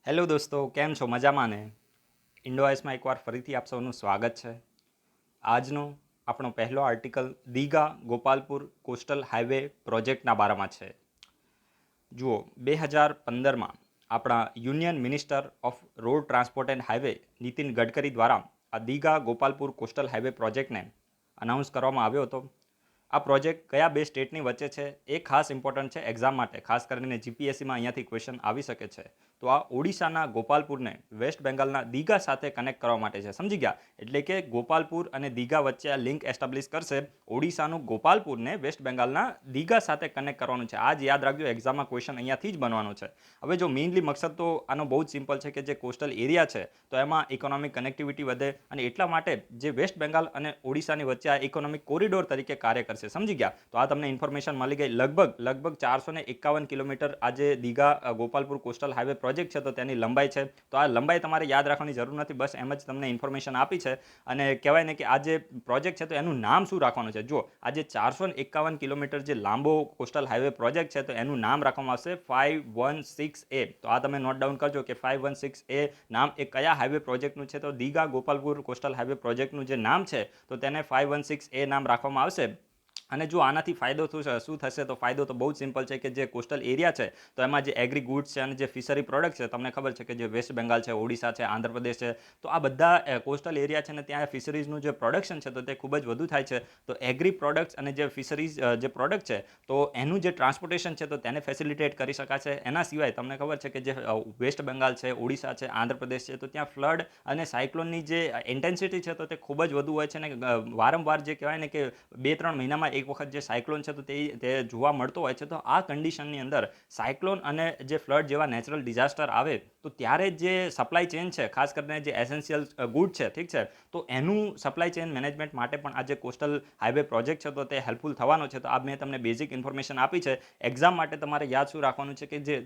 Hello દોસ્તો, કેમ છો? મજામાં ને? ઇન્ડોઆઇસમાં એકવાર ફરીથી આપ સૌનું સ્વાગત છે. આજનો આપણો પહેલો આર્ટિકલ દીઘા ગોપાલપુર કોસ્ટલ હાઈવે પ્રોજેક્ટના બારામાં છે. જુઓ, 2015માં આપણા union minister off road transport and highway Nitin Gadkari દ્વારા આ દીઘા ગોપાલપુર કોસ્ટલ હાઈવે પ્રોજેક્ટને અનાઉન્સ કરવામાં આવ્યો હતો. આ પ્રોજેક્ટ કયા બે સ્ટેટની વચ્ચે છે એ ખાસ ઇમ્પોર્ટન્ટ છે એક્ઝામ માટે, ખાસ કરીને જીપીએસસીમાં અહીંયાથી ક્વેશ્ચન આવી શકે છે. તો આ ઓડિશાના ગોપાલપુરને વેસ્ટ બેંગાલના દીઘા સાથે કનેક્ટ કરવા માટે છે. સમજી ગયા? એટલે કે ગોપાલપુર અને દીઘા વચ્ચે આ લિંક એસ્ટાબ્લિશ કરશે. ઓડિશાનું ગોપાલપુરને વેસ્ટ બેંગાલના દીઘા સાથે કનેક્ટ કરવાનું છે. આ જ યાદ રાખજો, એક્ઝામમાં ક્વેશ્ચન અહીંયાથી જ બનવાનો છે. હવે જો મેઇનલી મકસદ તો આનો બહુ જ સિમ્પલ છે કે જે કોસ્ટલ એરિયા છે તો એમાં ઇકોનોમિક કનેક્ટિવિટી વધે, અને એટલા માટે જે વેસ્ટ બેંગાલ અને ઓડિશાની વચ્ચે આ ઇકોનોમિક કોરિડોર તરીકે કાર્ય કરશે. સમજી ગયા? તો આ તમને ઇન્ફોર્મેશન મળી ગઈ. લગભગ 451 કિલોમીટર આજે દીઘા ગોપાલપુર કોસ્ટલ હાઈવે પ્રોજેક્ટ છે તો તેની લંબાઈ છે. તો આ લંબાઈ તમારે યાદ રાખવાની જરૂર નથી, બસ એમ જ તમને ઇન્ફોર્મેશન આપી છે. અને કહેવાય ને કે આ જે પ્રોજેક્ટ છે તો એનું નામ શું રાખવાનું છે? જો આ જે 451 કિલોમીટર જે લાંબો કોસ્ટલ હાઈવે પ્રોજેક્ટ છે તો એનું નામ રાખવામાં આવશે 516A. તો આ તમે નોટ ડાઉન કરજો કે 516A નામ એ કયા હાઈવે પ્રોજેક્ટનું છે. તો દીઘા ગોપાલપુર કોસ્ટલ હાઈવે પ્રોજેક્ટનું જે નામ છે તો તેને 516A નામ રાખવામાં આવશે. અને જો આનાથી ફાયદો શું થશે, તો ફાયદો તો બહુ જ સિમ્પલ છે કે જે કોસ્ટલ એરિયા છે તો એમાં જે એગ્રી ગુડ્સ છે અને જે ફિશરી પ્રોડક્ટ છે, તમને ખબર છે કે જે વેસ્ટ બેંગાલ છે, ઓડિશા છે, આંધ્રપ્રદેશ છે, તો આ બધા કોસ્ટલ એરિયા છે ને ત્યાં ફિશરીઝનું જે પ્રોડક્શન છે તો તે ખૂબ જ વધુ થાય છે. તો એગ્રી પ્રોડક્ટ્સ અને જે ફિશરીઝ જે પ્રોડક્ટ છે તો એનું જે ટ્રાન્સપોર્ટેશન છે તો તેને ફેસિલિટેટ કરી શકાશે. એના સિવાય તમને ખબર છે કે જે વેસ્ટ બેંગાલ છે, ઓડિશા છે, આંધ્રપ્રદેશ છે, તો ત્યાં ફ્લડ અને સાયક્લોનની જે ઇન્ટેન્સિટી છે તો તે ખૂબ જ વધુ હોય છે. ને વારંવાર જે કહેવાય ને કે 2-3 મહિનામાં એક વખત જે સાયક્લોન છે તો તે જોવા મળતો હોય છે. તો આ કન્ડિશનની અંદર સાયક્લોન અને જે ફ્લડ જેવા નેચરલ ડિઝાસ્ટર આવે તો ત્યારે જે સપ્લાય ચેન છે, ખાસ કરીને જે એસેન્શિયલ ગુડ છે, ઠીક છે, તો એનું સપ્લાય ચેન મેનેજમેન્ટ માટે પણ આ જે કોસ્ટલ હાઈવે પ્રોજેક્ટ છે તો તે હેલ્પફુલ થવાનો છે. તો આ મેં તમને બેઝિક ઇન્ફોર્મેશન આપી છે. એક્ઝામ માટે તમારે યાદ શું રાખવાનું છે કે જે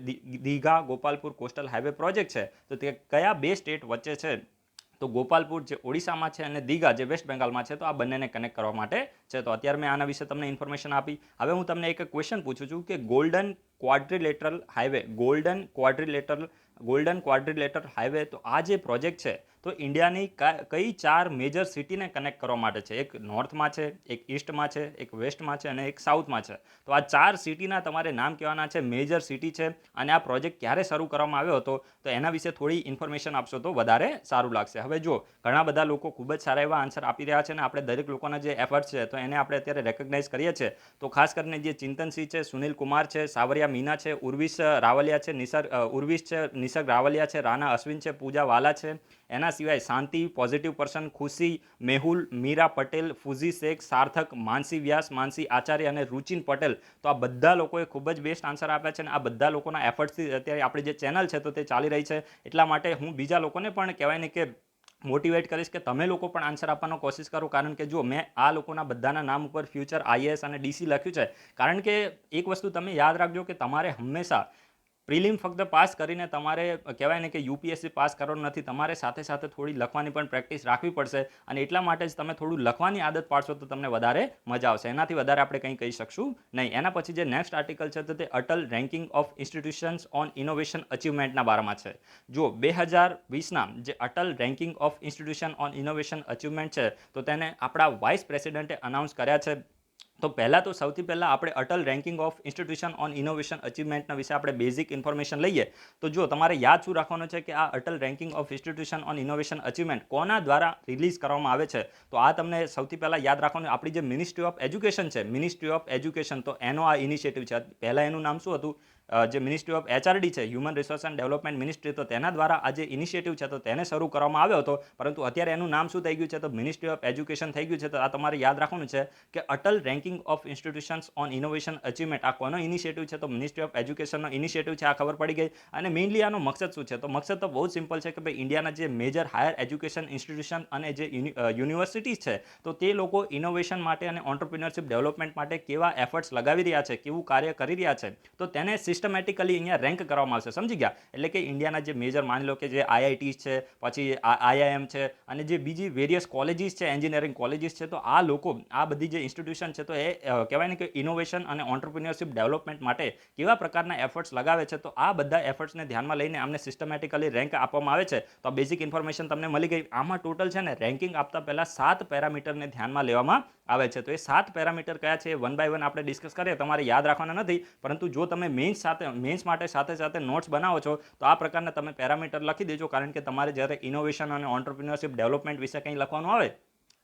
દીઘા ગોપાલપુર કોસ્ટલ હાઈવે પ્રોજેક્ટ છે તો તે કયા બે સ્ટેટ વચ્ચે છે. તો ગોપાલપુર જે ઓડિશામાં છે અને દીઘા જે વેસ્ટ બેંગાલમાં છે, તો આ બંનેને કનેક્ટ કરવા માટે છે. તો અત્યારે મેં આના વિશે તમને ઇન્ફોર્મેશન આપી. હવે હું તમને એક ક્વેશ્ચન પૂછું છું કે golden quadrilateral highway, golden quadrilateral highway, તો આ જે પ્રોજેક્ટ છે તો ઇન્ડિયાની કઈ 4 મેજર સિટીને કનેક્ટ કરવા માટે છે? એક નોર્થમાં છે, એક ઈસ્ટમાં છે, એક વેસ્ટમાં છે અને એક સાઉથમાં છે. તો આ 4 સિટીના તમારે નામ કહેવાના છે, મેજર સિટી છે. અને આ પ્રોજેક્ટ ક્યારે શરૂ કરવામાં આવ્યો હતો તો એના વિશે થોડી ઇન્ફોર્મેશન આપશો તો વધારે સારું લાગશે. હવે જો ઘણા બધા લોકો ખૂબ જ સારા એવા આન્સર આપી રહ્યા છે અને આપણે દરેક લોકોના જે એફર્ટ છે તો એને આપણે અત્યારે રેકગ્નાઇઝ કરીએ છીએ. તો ખાસ કરીને જે ચિંતનસિંહ છે, સુનિલ કુમાર છે, સાવરિયા મીના છે, ઉર્વિશ રાવલિયા છે, નિસર્ગ રાવલિયા છે, રાના અશ્વિન છે, પૂજા વાલા છે. એના સિવાય શાંતિ, પોઝિટિવ પર્સન, ખુશી, મેહુલ, મીરા પટેલ, ફુઝી શેખ, સાર્થક, માનસી વ્યાસ, માનસી આચાર્ય અને રુચિન પટેલ. તો આ બધા લોકોએ ખૂબ જ બેસ્ટ આન્સર આપ્યા છે અને આ બધા લોકોના એફર્ટ્સથી અત્યારે આપણી જે ચેનલ છે તો તે ચાલી રહી છે. એટલા માટે હું બીજા લોકોને પણ કહેવાય ને કે મોટિવેટ કરીશ કે તમે લોકો પણ આન્સર આપવાનો કોશિશ કરો. કારણ કે જો મેં આ લોકોના બધાના નામ ઉપર ફ્યુચર આઈએએસ અને ડીસી લખ્યું છે. કારણ કે એક વસ્તુ તમે યાદ રાખજો કે તમારે હંમેશા પ્રિલિમ ફક્ત પાસ કરીને તમારે કહેવાય ને કે યુપીએસસી પાસ કરવાનું નથી. તમારે સાથે સાથે થોડી લખવાની પણ પ્રેક્ટિસ રાખવી પડશે. અને એટલા માટે જ તમે થોડું લખવાની આદત પાડશો તો તમને વધારે મજા આવશે. એનાથી વધારે આપણે કંઈ કહી શકશું નહીં. એના પછી જે નેક્સ્ટ આર્ટિકલ છે તો તે Atal ranking of institutions on innovation અચીવમેન્ટના બારામાં છે. જો 2020ના જે Atal ranking of institution on innovation achievement છે તો તેને આપણા વાઇસ પ્રેસિડેન્ટે અનાઉન્સ કર્યા છે. તો પહેલાં તો સૌથી પહેલાં આપણે Atal ranking of institution on innovation અચીવમેન્ટના વિશે આપણે બેઝિક ઇન્ફોર્મેશન લઈએ. તો જો તમારે યાદ શું રાખવાનું છે કે આ Atal ranking of institution on innovation achievement કોના દ્વારા રિલીઝ કરવામાં આવે છે. તો આ તમને સૌથી પહેલાં યાદ રાખવાનું, આપણી જે મિનિસ્ટ્રી ઓફ એજ્યુકેશન છે, મિનિસ્ટ્રી ઓફ એજ્યુકેશન, તો એનો આ ઇનિશિયેટિવ છે. પહેલાં એનું નામ શું હતું? જે મિનિસ્ટ્રી ઓફ એચઆરડી છે, human resource and development ministry, તો તેના દ્વારા આ જે ઇનિશિયેટિવ છે તો તેને શરૂ કરવામાં આવ્યો હતો. પરંતુ અત્યારે એનું નામ શું થઈ ગયું છે? તો મિનિસ્ટ્રી ઓફ એજ્યુકેશન થઈ ગયું છે. તો આ તમારે યાદ રાખવાનું છે કે Atal ranking of institutions on innovation achievement આ કોનો ઇનિશિયેટિવ છે? તો મિનિસ્ટ્રી ઓફ એજ્યુકેશનનો ઇનિશિયેટિવ છે. આ ખબર પડી ગઈ. અને મેઇનલી આનો મકસદ શું છે? તો મકસદ તો બહુ જ સિમ્પલ છે કે ભાઈ ઇન્ડિયાના જે મેજર હાયર એજ્યુકેશન ઇન્સ્ટિટ્યુશન અને જે યુનિવર્સિટીઝ છે તો તે લોકો ઇનોવેશન માટે અને ઓન્ટરપ્રિન્યોરશિપ ડેવલપમેન્ટ માટે કેવા એફર્ટ્સ લગાવી રહ્યા છે, કેવું કાર્ય કરી રહ્યા છે, તો તેને સિસ્ટમેટિકલી અહીંયા રેન્ક કરવામાં આવશે, સમજી ગયા? એટલે કે ઇન્ડિયાના જે મેજર માની લો કે જે આઈઆઈટીઝ છે, પછી આઈઆઈએમ છે, અને જે બીજી વેરિયસ કોલેજીસ છે, એન્જિનિયરિંગ કોલેજીસ છે, તો આ લોકો આ બધી જે ઇન્સ્ટિટ્યુશન છે તો એ કહેવાય ને કે ઇનોવેશન અને ઓન્ટરપ્રિન્યોરશિપ ડેવલપમેન્ટ માટે કેવા પ્રકારના એફર્ટ્સ લગાવે છે, તો આ બધા એફર્ટ્સને ધ્યાનમાં લઈને આમને સિસ્ટમેટિકલી રેન્ક આપવામાં આવે છે. તો બેઝિક ઇન્ફોર્મેશન તમને મળી ગઈ. આમાં ટોટલ છે ને રેન્કિંગ આપતા પહેલા 7 પેરામીટરને ધ્યાનમાં લેવામાં આવે છે. તો એ 7 પેરામીટર કયા છે એ વન બાય વન આપણે ડિસ્કસ કરીએ. તમારે યાદ રાખવાના નથી, પરંતુ જો તમે મેન્સ માટે સાથે સાથે નોટ્સ બનાવો છો તો આ પ્રકારના તમે પેરામીટર લખી દેજો, કારણ કે તમારે જ્યારે ઇનોવેશન અને ઓન્ટરપ્રિન્યોરશિપ ડેવલપમેન્ટ વિશે કંઈ લખવાનું આવે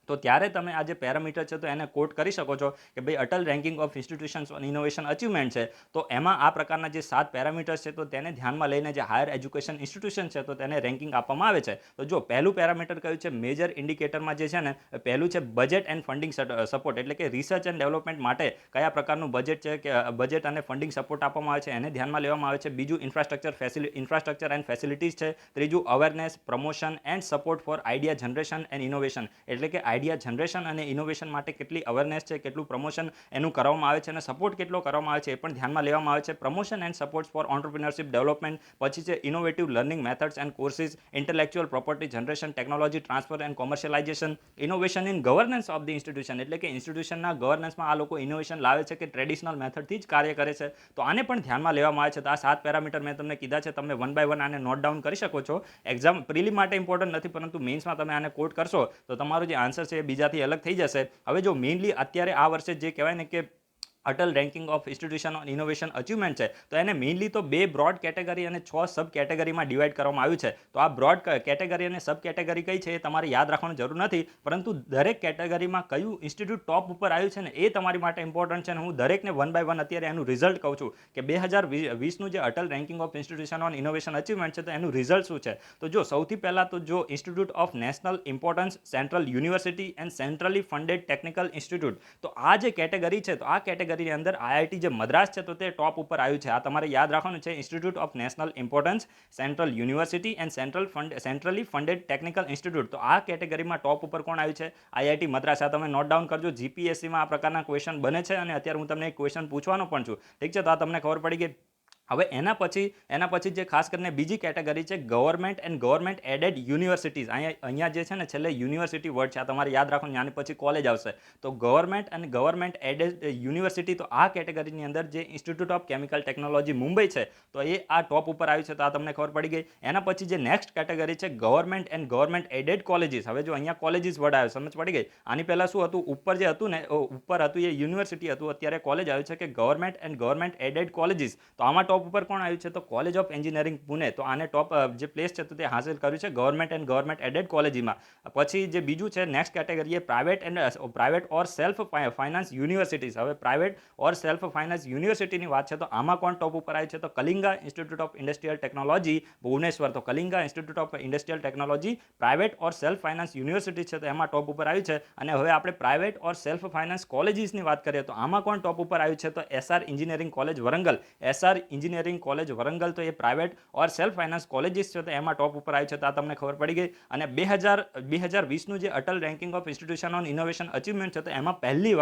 તો ત્યારે તમે આ જે પેરામીટર છે તો એને કોટ કરી શકો છો કે ભાઈ Atal ranking of institutions on innovation achievement છે, તો એમાં આ પ્રકારના જે 7 પેરામીટર્સ છે તો તેને ધ્યાનમાં લઈને જે હાયર એજ્યુકેશન ઇન્સ્ટિટ્યુશન છે તો તેને રેન્કિંગ આપવામાં આવે છે. તો જો પહેલું પેરામીટર કયું છે મેજર ઇન્ડિકેટરમાં જે છે ને, પહેલું છે બજેટ એન્ડ ફંડિંગ સપોર્ટ, એટલે કે રિસર્ચ એન્ડ ડેવલપમેન્ટ માટે કયા પ્રકારનું બજેટ છે કે બજેટ અને ફંડિંગ સપોર્ટ આપવામાં આવે છે એને ધ્યાનમાં લેવામાં આવે છે. બીજું ઇન્ફ્રાસ્ટ્રક્ચર એન્ડ ફેસિલિટીઝ છે. ત્રીજું awareness, promotion and support four idea generation and innovation, એટલે કે આઈડિયા જનરેશન અને ઇનોવેશન માટે કેટલી અવેરનેસ છે, કેટલું પ્રમોશન એનું કરવામાં આવે છે અને સપોર્ટ કેટલો કરવામાં આવે છે એ પણ ધ્યાનમાં લેવામાં આવે છે. Promotion and support for entrepreneurship development, પછી છે innovative learning methods and courses, intellectual property generation, technology transfer and commercialisation, innovation in governance of the institution, એટલે કે ઇન્સ્ટિટ્યુશનના ગવર્નન્સમાં આ લોકો ઇનોવેશન લાવે છે કે ટ્રેડિશનલ મેથડથી જ કાર્ય કરે છે, તો આને પણ ધ્યાનમાં લેવામાં આવે છે. તો આ 7 પેરામીટર મેં તમને કીધા છે, તમે વન બાય વન આને નોટ ડાઉન કરી શકો છો. એક્ઝામ પ્રિલિમ માટે ઇમ્પોર્ટન્ટ નથી, પરંતુ મેન્સમાં તમે આને કોટ કરશો તો તમારો જે આન્સર છે એ બીજાથી અલગ થઈ જશે. હવે જો મેઇનલી અત્યારે આ વર્ષે જે કહેવાય ને કે Atal ranking of institution on innovation achievement છે, તો એને મેઇનલી તો 2 બ્રોડ કેટેગરી અને 6 સબ કેટેગરીમાં ડિવાઈડ કરવામાં આવ્યું છે. તો આ બ્રોડ કેટેગરી અને સબ કેટેગરી કઈ છે એ તમારે યાદ રાખવાની જરૂર નથી, પરંતુ દરેક કેટેગરીમાં કયું ઇન્સ્ટિટ્યૂટ ટોપ ઉપર આવ્યું છે ને એ તમારી માટે ઇમ્પોર્ટન્ટ છે. અને હું દરેકને વન બાય વન અત્યારે એનું રિઝલ્ટ કહું છું કે 2020નું જે Atal ranking of institution on innovation achievement છે તો એનું રિઝલ્ટ શું છે. તો જો સૌથી પહેલાં તો જો institute of national importance, central university and centrally funded technical institute, તો આ જે કેટેગરી છે તો આ કેટેગરીની અંદર આઈઆઈટી જે મદ્રાસ છે તો તે ટોપ ઉપર આવ્યું છે. આ તમારે યાદ રાખવાનું છે. Institute of national importance, central university and centrally funded technical institute, તો આ કેટેગરીમાં ટોપ ઉપર કોણ આવ્યું છે? આઈઆઈટી મદ્રાસ. આ તમે નોટ ડાઉન કરજો. જીપીએસસીમાં આ પ્રકારના ક્વેશ્ચન બને છે અને અત્યારે હું તમને એક ક્વેશ્ચન પૂછવાનો પણ છું, ઠીક છે? તો આ તમને ખબર પડી ગઈ. હવે એના પછી જે ખાસ કરીને બીજી કેટેગરી છે government and government aided universities. અહીંયા જે છે ને છેલ્લે યુનિવર્સિટી વર્ડ છે, આ તમારે યાદ રાખવાનું. આની પછી કોલેજ આવશે. તો ગવર્મેન્ટ અને ગવર્મેન્ટ એડેડ યુનિવર્સિટી, તો આ કેટેગરીની અંદર જે institute of chemical technology Mumbai છે તો એ આ ટોપ ઉપર આવ્યું છે. તો આ તમને ખબર પડી ગઈ. એના પછી જે નેક્સ્ટ કેટેગરી છે government and government aided colleges. હવે જો અહીંયા કોલેજીસ વર્ડ આવ્યો, સમજ પડી ગઈ? આની પહેલાં શું હતું? ઉપર જે હતું ને, ઉપર હતું એ યુનિવર્સિટી હતું, અત્યારે કોલેજ આવ્યું છે કે government and government aided colleges. તો આમાં ટોપ ઉપર કોણ આવ્યું છે? તો કોલેજ ઓફ એન્જિનિયરિંગ પુણે. તો આને ટોપ જે પ્લેસ છે તો તે હાંસલ કર્યું છે ગવર્મેન્ટ એન્ડ ગવર્મેન્ટ એડેડ કોલેજમાં. પછી જે બીજું છે next category A private or self finance universities. હવે પ્રાઇવેટ ઓર સેલ્ફ ફાઇનાન્સ યુનિવર્સિટીની વાત છે તો આમાં કોણ ટોપ ઉપર આવ્યું છે? તો Kalinga Institute of Industrial Technology Bhubaneswar. તો Kalinga Institute of Industrial Technology private or self finance university છે તો એમાં ટોપ ઉપર આવ્યું છે. અને હવે આપણે પ્રાઇવેટ ઓર સેલ્ફ ફાઇનાન્સ કોલેજીસની વાત કરીએ તો આમાં કોણ ટોપ ઉપર આવ્યું છે? તો SR Engineering College Warangal. SR Engineering College Warangal, તો એ private or self finance colleges છે તો એમાં ટોપ ઉપર આવ્યું છે. તો આ તમને ખબર પડી ગઈ. અને 2020નું જે Atal ranking of institution on innovation achievement છે તો એમાં પહેલી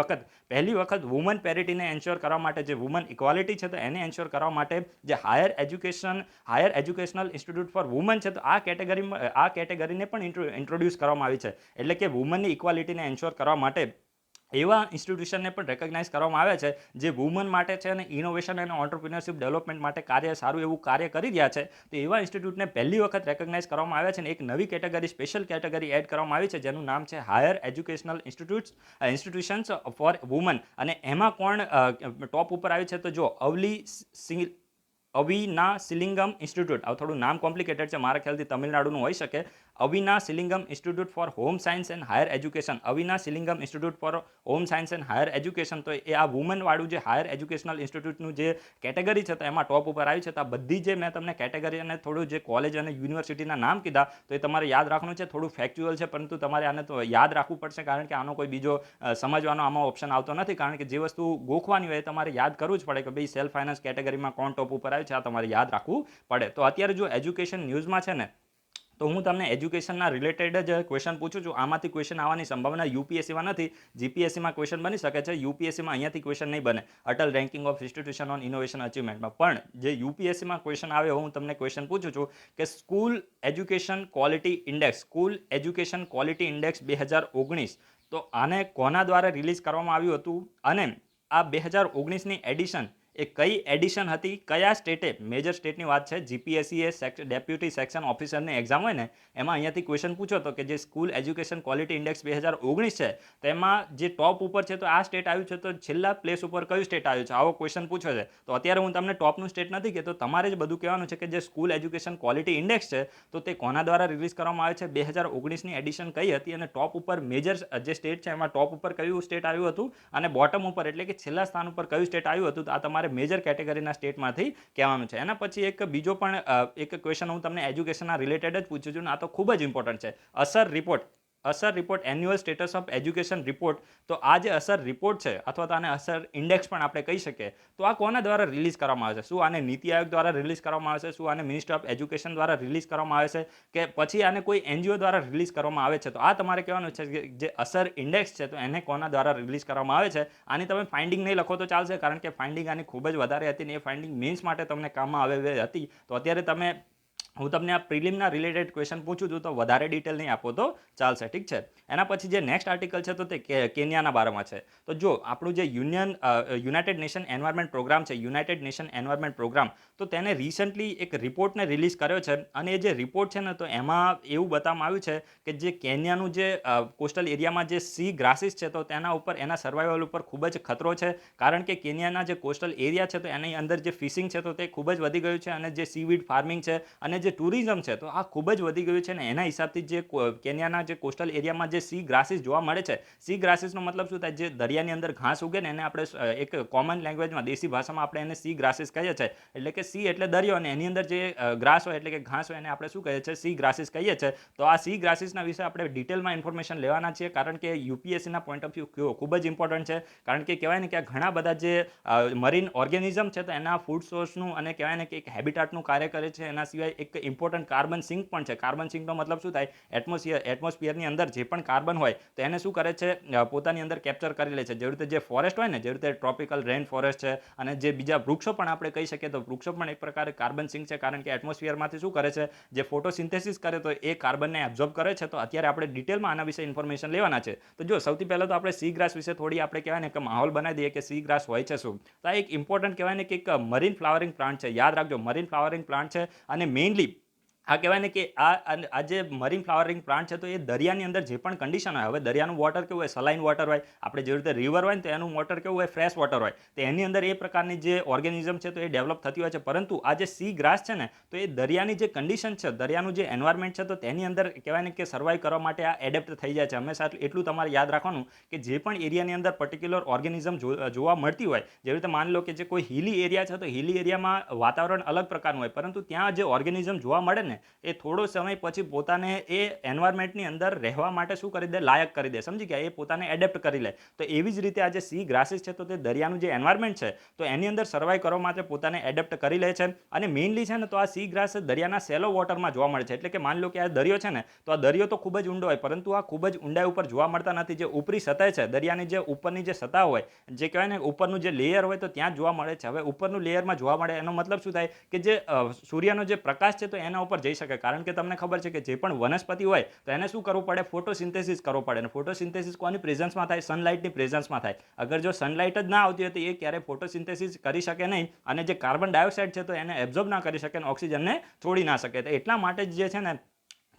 વખત વુમન પેરિટીને એન્શ્યોર કરવા માટે, જે વુમન ઇક્વાલિટી છે તો એને એન્શ્યોર કરવા માટે જે higher educational institute for women છે તો આ કેટેગરીને પણ ઇન્ટ્રોડ્યુસ કરવામાં આવી છે. એટલે કે વુમનની ઇક્વાલિટીને એન્શ્યોર કરવા માટે એવા ઇન્સ્ટિટ્યુશનને પણ રેકગ્નાઇઝ કરવામાં આવે છે જે વુમન માટે છે અને ઇનોવેશન અને ઓન્ટરપ્રિન્યોરશિપ ડેવલપમેન્ટ માટે સારું એવું કાર્ય કરી રહ્યા છે. તો એવા ઇન્સ્ટિટ્યૂટને પહેલી વખત રેકગ્નાઇઝ કરવામાં આવ્યા છે અને એક નવી કેટેગરી, સ્પેશિયલ કેટેગરી એડ કરવામાં આવી છે જેનું નામ છે higher educational institutions for women. અને એમાં કોણ ટોપ ઉપર આવ્યું છે? તો જો અવિના સિલિંગમ ઇન્સ્ટિટ્યૂટ. આ થોડું નામ કોમ્પ્લિકેટેડ છે, મારા ખ્યાલથી તમિલનાડુનું હોઈ શકે. Avinashilingam Institute for Home Science and Higher Education. Avinashilingam Institute for Home Science and Higher Education. તો એ આ વુમનવાળું જે હાયર એજ્યુકેશનલ ઇન્સ્ટિટ્યૂટનું જે કેટેગરી છે તો એમાં ટોપ ઉપર આવ્યું છે. તો આ બધી જે મેં તમને કેટેગરી અને થોડું જે કોલેજ અને યુનિવર્સિટીના નામ કીધા તો એ તમારે યાદ રાખવાનું છે. થોડું ફેક્ચ્યુઅલ છે, પરંતુ તમારે આને તો યાદ રાખવું પડશે, કારણ કે આનો કોઈ બીજો સમજવાનો આમાં ઓપ્શન આવતો નથી. કારણ કે જે વસ્તુ ગોખવાની હોય તમારે યાદ કરવું જ પડે કે ભાઈ સેલ્ફ ફાઇનાન્સ કેટેગરીમાં કોણ ટોપ ઉપર આવ્યું છે, આ તમારે યાદ રાખવું પડે. તો અત્યારે જો એજ્યુકેશન ન્યૂઝમાં છે ને તો હું તમને એજ્યુકેશનના રિલેટેડ જ ક્વેશ્ચન પૂછું છું. આમાંથી ક્વેશ્ચન આવવાની સંભાવના યુપીએસસીમાં નથી. જીપીએસસીમાં ક્વેશ્ચન બની શકે છે, યુપીએસસીમાં અહીંયાથી ક્વેશ્ચન નહીં બને Atal ranking of institution on innovation અચીવમેન્ટમાં. પણ જે યુપીએસસીમાં ક્વેશ્ચન આવે હું તમને ક્વેશ્ચન પૂછું છું કે school education quality index, school education quality index 2019, તો આને કોના દ્વારા રિલીઝ કરવામાં આવ્યું હતું અને આ 2019ની એડિશન એ કઈ એડિશન હતી, કયા સ્ટેટે, મેજર સ્ટેટની વાત છે, જીપીએસસી એ ડેપ્યુટી સેક્શન ઓફિસરની એક્ઝામ હોય ને એમાં અહીંયાથી ક્વેશ્ચન પૂછો તો કે જે સ્કૂલ એજ્યુકેશન ક્વોલિટી ઇન્ડેક્સ 2019 છે તેમાં જે ટોપ ઉપર છે તો આ સ્ટેટ આવ્યું છે, તો છેલ્લા પ્લેસ ઉપર કયું સ્ટેટ આવ્યું છે, આવો ક્વેશ્ચન પૂછો છે. તો અત્યારે હું તમને ટોપનું સ્ટેટ નથી કહેતો, તમારે જ બધું કહેવાનું છે કે જે સ્કૂલ એજ્યુકેશન ક્વોલિટી ઇન્ડેક્સ છે તો તે કોના દ્વારા રિલીઝ કરવામાં આવે છે, 2019ની એડિશન કઈ હતી અને ટોપ ઉપર મેજર જે સ્ટેટ છે એમાં ટોપ ઉપર કયું સ્ટેટ આવ્યું હતું અને બોટમ ઉપર એટલે કે છેલ્લા સ્થાન ઉપર કયું સ્ટેટ આવ્યું હતું. તો આ તમારે મેજર કેટેગરીના સ્ટેટમાંથી કહેવાનું છે. એના પછી એક બીજો પણ એક ક્વેશ્ચન હું તમને એજ્યુકેશનના રિલેટેડ જ પૂછું છું, આ તો ખૂબ જ ઇમ્પોર્ટન્ટ છે. અસર report annual status of education report. તો આ જે અસર રિપોર્ટ છે અથવા તો આને અસર ઇન્ડેક્સ પણ આપણે કહી શકીએ, તો આ કોના દ્વારા રિલીઝ કરવામાં આવે છે? શું આને નીતિ આયોગ દ્વારા રિલીઝ કરવામાં આવે છે, શું આને મિનિસ્ટર ઓફ એજ્યુકેશન દ્વારા રિલીઝ કરવામાં આવે છે કે પછી આને કોઈ એનજીઓ દ્વારા રિલીઝ કરવામાં આવે છે? તો આ તમારે કહેવાનું છે કે જે અસર ઇન્ડેક્સ છે તો એને કોના દ્વારા રિલીઝ કરવામાં આવે છે. આની તમે ફાઇન્ડિંગ નહીં લખો તો ચાલશે, કારણ કે ફાઇન્ડિંગ આની ખૂબ જ વધારે હતી ને એ ફાઇન્ડિંગ મેન્સ માટે તમને કામમાં આવે હતી. તો અત્યારે હું તમને આ પ્રિલિમના રિલેટેડ ક્વેશ્ચન પૂછું છું તો વધારે ડિટેલ નહીં આપો તો ચાલશે, ઠીક છે. એના પછી જે નેક્સ્ટ આર્ટિકલ છે તો તે કેન્યાના બારામાં છે. તો જો આપણું જે યુનાઇટેડ નેશન એન્વાયરમેન્ટ પ્રોગ્રામ છે, યુનાઇટેડ નેશન એન્વાયરમેન્ટ પ્રોગ્રામ, તો તેને રિસન્ટલી એક રિપોર્ટને રિલીઝ કર્યો છે અને એ જે રિપોર્ટ છે ને તો એમાં એવું બતાવવામાં આવ્યું છે કે જે કેન્યાનું જે કોસ્ટલ એરિયામાં જે સી ગ્રાસીસ છે તો તેના ઉપર, એના સર્વાઈવલ ઉપર ખૂબ જ ખતરો છે, કારણ કે કેન્યાના જે કોસ્ટલ એરિયા છે તો એની અંદર જે ફિશિંગ છે તો તે ખૂબ જ વધી ગયું છે અને જે સીવીડ ફાર્મિંગ છે અને જે ટુરિઝમ છે તો આ ખૂબ જ વધી ગયું છે ને એના હિસાબથી જે કેન્યાના જે કોસ્ટલ એરિયામાં જે સી ગ્રાસીસ જોવા મળે છે, સી ગ્રાસીસનો મતલબ શું થાય, જે દરિયાની અંદર ઘાસ ઉગે ને એને આપણે એક કોમન લેંગ્વેજમાં દેશી ભાષામાં આપણે એને સી ગ્રાસીસ કહીએ છીએ. એટલે કે સી એટલે દરિયો અને એની અંદર જે ગ્રાસ હોય એટલે કે ઘાસ હોય એને આપણે શું કહીએ છીએ, સી ગ્રાસીસ કહીએ છીએ. તો આ સી ગ્રાસીસના વિશે આપણે ડિટેલમાં ઇન્ફોર્મેશન લેવાના છીએ, કારણ કે યુપીએસસીના પોઈન્ટ ઓફ વ્યૂ ખૂબ જ ઇમ્પોર્ટન્ટ છે, કારણ કે કહેવાય ને કે ઘણા બધા જે મરીન ઓર્ગેનિઝમ છે તો એના ફૂડ સોર્સનું અને કહેવાય ને કે એક હેબિટાટનું કાર્ય કરે છે. એના સિવાય એક ઇમ્પોર્ટન્ટ કાર્બન સિંક પણ છે. કાર્બન સિંકનો મતલબ શું થાય, એટમોસ્ફિયરની અંદર જે પણ કાર્બન હોય તો એને શું કરે છે, પોતાની અંદર કેપ્ચર કરી લે છે. જેવી રીતે જે ફોરેસ્ટ હોય ને, જેવી રીતે ટ્રોપિકલ રેન ફોરેસ્ટ છે અને જે બીજા વૃક્ષો પણ આપણે કહી શકીએ, તો વૃક્ષો પણ એક પ્રકારે કાર્બન સિંક છે, કારણ કે એટમોસ્ફિયરમાંથી શું કરે છે, જે ફોટોસિન્થેસિસ કરે તો એ કાર્બનને એબ્ઝોર્બ કરે છે. તો અત્યારે આપણે ડિટેલમાં આના વિશે ઇન્ફોર્મેશન લેવાના છે. તો જો સૌથી પહેલાં તો આપણે સી ગ્રાસ વિશે થોડી આપણે કહેવાય ને કે માહોલ બનાવી દઈએ કે સી ગ્રાસ હોય છે શું. તો આ એક ઇમ્પોર્ટન્ટ કહેવાય ને કે એક મરીન ફ્લાવરિંગ પ્લાન્ટ છે. યાદ રાખજો, મરીન ફ્લાવરિંગ પ્લાન્ટ છે અને મેઇનલી આ કહેવાય ને કે આ જે મરીન ફ્લાવરિંગ પ્લાન્ટ છે તો એ દરિયાની અંદર જે પણ કન્ડિશન હોય, હવે દરિયાનું વોટર કેવું હોય, સલાઇન વોટર હોય, આપણે જેવી રીતે રિવર હોય ને તો એનું વોટર કેવું હોય, ફ્રેશ વોટર હોય, તો એની અંદર એ પ્રકારની જે ઓર્ગેનિઝમ છે તો એ ડેવલપ થતી હોય છે. પરંતુ આ જે સી ગ્રાસ છે ને તો એ દરિયાની જે કન્ડિશન છે, દરિયાનું જે એન્વાયરમેન્ટ છે તો તેની અંદર કહેવાય ને કે સર્વાઈવ કરવા માટે આ એડેપ્ટ થઈ જાય છે. હંમેશા એટલું તમારે યાદ રાખવાનું કે જે પણ એરિયાની અંદર પર્ટિક્યુલર ઓર્ગેનિઝમ જોવા મળતી હોય, જેવી રીતે માની લો કે જે કોઈ હિલી એરિયા છે તો હિલી એરિયામાં વાતાવરણ અલગ પ્રકારનું હોય, પરંતુ ત્યાં જે ઓર્ગેનિઝમ જોવા મળે ને એ થોડો સમય પછી પોતાને એ એન્વાયરમેન્ટની અંદર રહેવા માટે શું કરી દે, લાયક કરી દે. સમજી ગયા, એ પોતાને એડેપ્ટ કરી લે. તો એવી જ રીતે આ જે સી ગ્રાસીસ છે તો તે દરિયાનું જે એન્વાયરમેન્ટ છે તો એની અંદર સર્વાઈવ કરવા માટે પોતાને એડેપ્ટ કરી લે છે. અને મેઇનલી છે ને તો આ સી ગ્રાસ દરિયાના સેલો વોટરમાં જોવા મળે છે. એટલે કે માની લો કે આ દરિયો છે ને તો આ દરિયો તો ખૂબ જ ઊંડો હોય, પરંતુ આ ખૂબ જ ઊંડાઈ ઉપર જોવા મળતા નથી. જે ઉપરી સતહ છે, દરિયાની જે ઉપરની જે સતહ હોય, જે કહેવાય ને ઉપરનું જે લેયર હોય તો ત્યાં જોવા મળે છે. હવે ઉપરનું લેયરમાં જોવા મળે એનો મતલબ શું થાય કે જે સૂર્યનો જે પ્રકાશ છે તો એના ઉપર જઈ શકે, કારણ કે તમને ખબર છે કે જે પણ વનસ્પતિ હોય તો એને શું કરવું પડે, ફોટોસિન્થેસિસ કરવું પડે. અને ફોટોસિન્થેસિસ કોની પ્રેઝન્સમાં થાય, સનલાઇટની પ્રેઝન્સમાં થાય. અગર જો સનલાઇટ જ ના આવતી હોય તો એ ક્યારેય ફોટોસિન્થેસિસ કરી શકે નહીં અને જે કાર્બન ડાયોક્સાઇડ છે તો એને એબ્ઝોર્બ ના કરી શકે અને ઓક્સિજનને છોડી ના શકે. તો એટલા માટે જ જે છે ને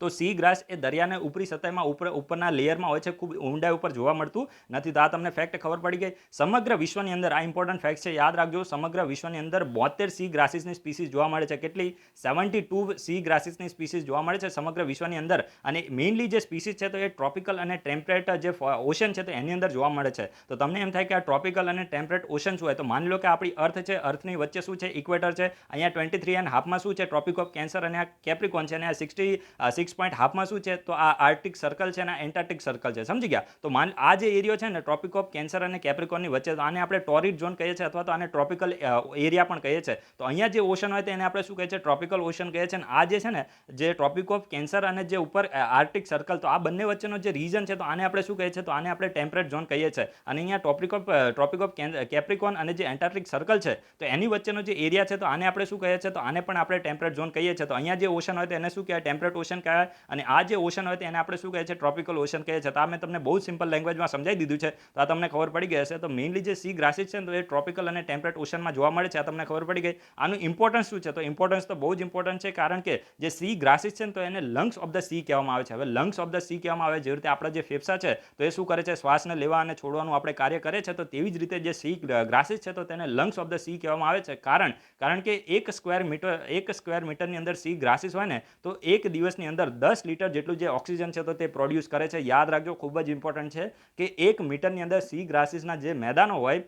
તો સી ગ્રાસ એ દરિયાને ઉપરી સતહમાં ઉપરના લેયરમાં હોય છે, ખૂબ ઊંડાઈ ઉપર જોવા મળતું નથી. તો આ તમને ફેક્ટ ખબર પડી ગઈ. સમગ્ર વિશ્વની અંદર આ ઇમ્પોર્ટન્ટ ફેક્ટ છે, યાદ રાખજો. સમગ્ર વિશ્વની અંદર 72 સી ગ્રાસીસની સ્પીસીસ જોવા મળે છે. કેટલી? 72 સી ગ્રાસીસની સ્પીસીસ જોવા મળે છે સમગ્ર વિશ્વની અંદર. અને મેઇનલી જે સ્પીસીસ છે તો એ ટ્રોપિકલ અને ટેમ્પરેટ જે ઓશન છે તો એની અંદર જોવા મળે છે. તો તમને એમ થાય કે આ ટ્રોપિકલ અને ટેમ્પરેટ ઓશન શું હોય, તો માની લો કે આપણી અર્થ છે, અર્થની વચ્ચે શું છે, ઇક્વેટર છે. અહીંયા 23.5 શું છે, ટ્રોપિક ઓફ કેન્સર, અને આ કેપ્રિકોન છે, અને આ 60 6.5 શું છે? તો આ આર્ટિક સર્કલ છે અને એન્ટાર્ટિક સર્કલ છે. સમજી ગયા? તો આ જે એરિયો છે ને ટ્રોપિક ઓફ કેન્સર અને કેપ્રિકોનની વચ્ચે, તો આને આપણે ટોરિડ ઝોન કહીએ છીએ અથવા તો આને ટ્રોપિકલ એરિયા પણ કહીએ છીએ. તો અહીંયા જે ઓશન હોય તેને આપણે શું કહીએ છીએ? ટ્રોપિકલ ઓશન કહીએ છીએ. અને આ જે છે ને જે ટ્રોપિક ઓફ કેન્સર અને જે ઉપર આર્ટિક સર્કલ, તો આ બંને વચ્ચેનો જે રીજન છે તો આને આપણે શું કહીએ છીએ? તો આને આપણે ટેમ્પરેટ ઝોન કહીએ છીએ. અને અહીંયા ટ્રોપિક ઓફ કેપ્રિકોન અને જે એન્ટાર્ટિક સર્કલ છે તો એની વચ્ચેનો જે એરિયા છે તો આને આપણે શું કહીએ છીએ? તો આને પણ આપણે ટેમ્પરેટ ઝોન કહીએ છીએ. તો અહીંયા જે ઓશન હોય તો એને શું કહેવાય? ટેમ્પરેટ ઓશન કહેવાય. અને આ જે ઓશન હોય તો એને આપણે શું કહીએ છીએ? ટ્રોપિકલ ઓશન કહીએ છીએ. તો આ મેં તમને બહુ સિમ્પલ લેંગ્વેજમાં સમજાવી દીધું છે, તો આ તમને ખબર પડી ગઈ હશે. તો મેઇનલી જે સી ગ્રાસીસ છે તો એ ટ્રોપિકલ અને ટેમ્પરેટ ઓશનમાં જોવા મળે છે. આ તમને ખબર પડી ગઈ. આનું ઇમ્પોર્ટન્સ શું છે? તો ઇમ્પોર્ટન્સ તો બહુ જ ઇમ્પોર્ટન્ટ છે, કારણ કે જે સી ગ્રાસીસ છે તો એને લંગ્સ ઓફ ધ સી કહેવામાં આવે છે. હવે લંગ્સ ઓફ ધ સી કહેવામાં આવે, જે રીતે આપણા જે ફેફસા છે તો એ શું કરે છે? શ્વાસને લેવા અને છોડવાનું આપણે કાર્ય કરે છે. તો તેવી જ રીતે જે સી ગ્રાસીસ છે તો તેને લંગ્સ ઓફ ધ સી કહેવામાં આવે છે. કારણ કે 1 સ્ક્વેર મીટરની અંદર સી ગ્રાસીસ હોય ને તો એક દિવસની અંદર 10 લીટર જેટલું જે ઓક્સિજન છે તો તે પ્રોડ્યુસ કરે છે. યાદ રાખજો, ખૂબ જ ઇમ્પોર્ટન્ટ છે કે 1 મીટરની અંદર સી ગ્રાસીસના જે મેદાનો હોય,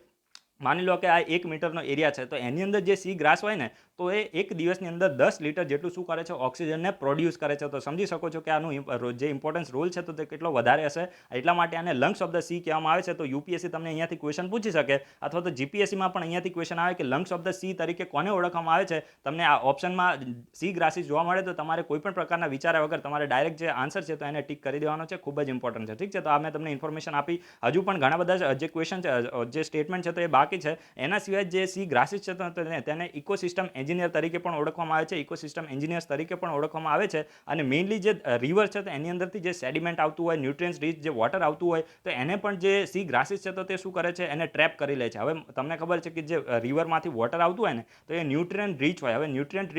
માની લો કે આ 1 મીટરનો એરિયા છે તો એની અંદર જે સી ગ્રાસ હોય ને તો એ એક દિવસની અંદર 10 લીટર જેટલું શું કરે છે? ઓક્સિજનને પ્રોડ્યુસ કરે છે. તો સમજી શકો છો કે આનું જે ઇમ્પોર્ટન્સ રોલ છે તો તે કેટલો વધારે હશે. એટલા માટે આને લંગ્સ ઓફ ધ સી કહેવામાં આવે છે. તો યુપીએસસી તમને અહીંયાથી ક્વેશ્ચન પૂછી શકે, અથવા તો જીપીએસસીમાં પણ અહીંયાથી ક્વેશ્ચન આવે કે લંગ્સ ઓફ ધ સી તરીકે કોને ઓળખવામાં આવે છે. તમને આ ઓપ્શનમાં સી ગ્રાસીસ જોવા મળે તો તમારે કોઈ પણ પ્રકારના વિચાર્યા વગર તમારે ડાયરેક્ટ જે આન્સર છે તો એને ટિક કરી દેવાનો છે. ખૂબ જ ઇમ્પોર્ટન્ટ છે. ઠીક છે? તો આ મેં તમને ઇન્ફોર્મેશન આપી. હજુ પણ ઘણા બધા જે ક્વેશ્ચન છે, જે સ્ટેટમેન્ટ છે તો એ બાકી છે. એના સિવાય જે સી ગ્રાસીસ છે તો તેને ઇકોસિસ્ટમ એન્જિનિયર તરીકે પણ ઓળખવામાં આવે છે. ઇકોસિસ્ટમ એન્જિનિયર્સ તરીકે પણ ઓળખવામાં આવે છે. અને મેઇનલી જે રિવર છે તો એની અંદરથી જે સેડિમેન્ટ આવતું હોય, ન્યુટ્રિયન્ટ્સ રીચ જે વોટર આવતું હોય, તો એને પણ જે સી ગ્રાસીસ છે તો તે શું કરે છે? એને ટ્રેપ કરી લે છે. હવે તમને ખબર છે કે જે રિવરમાંથી વોટર આવતું હોય ને તો એ ન્યુટ્રિયન્ટ રીચ હોય. હવે ન્યુટ્રિયન્ટ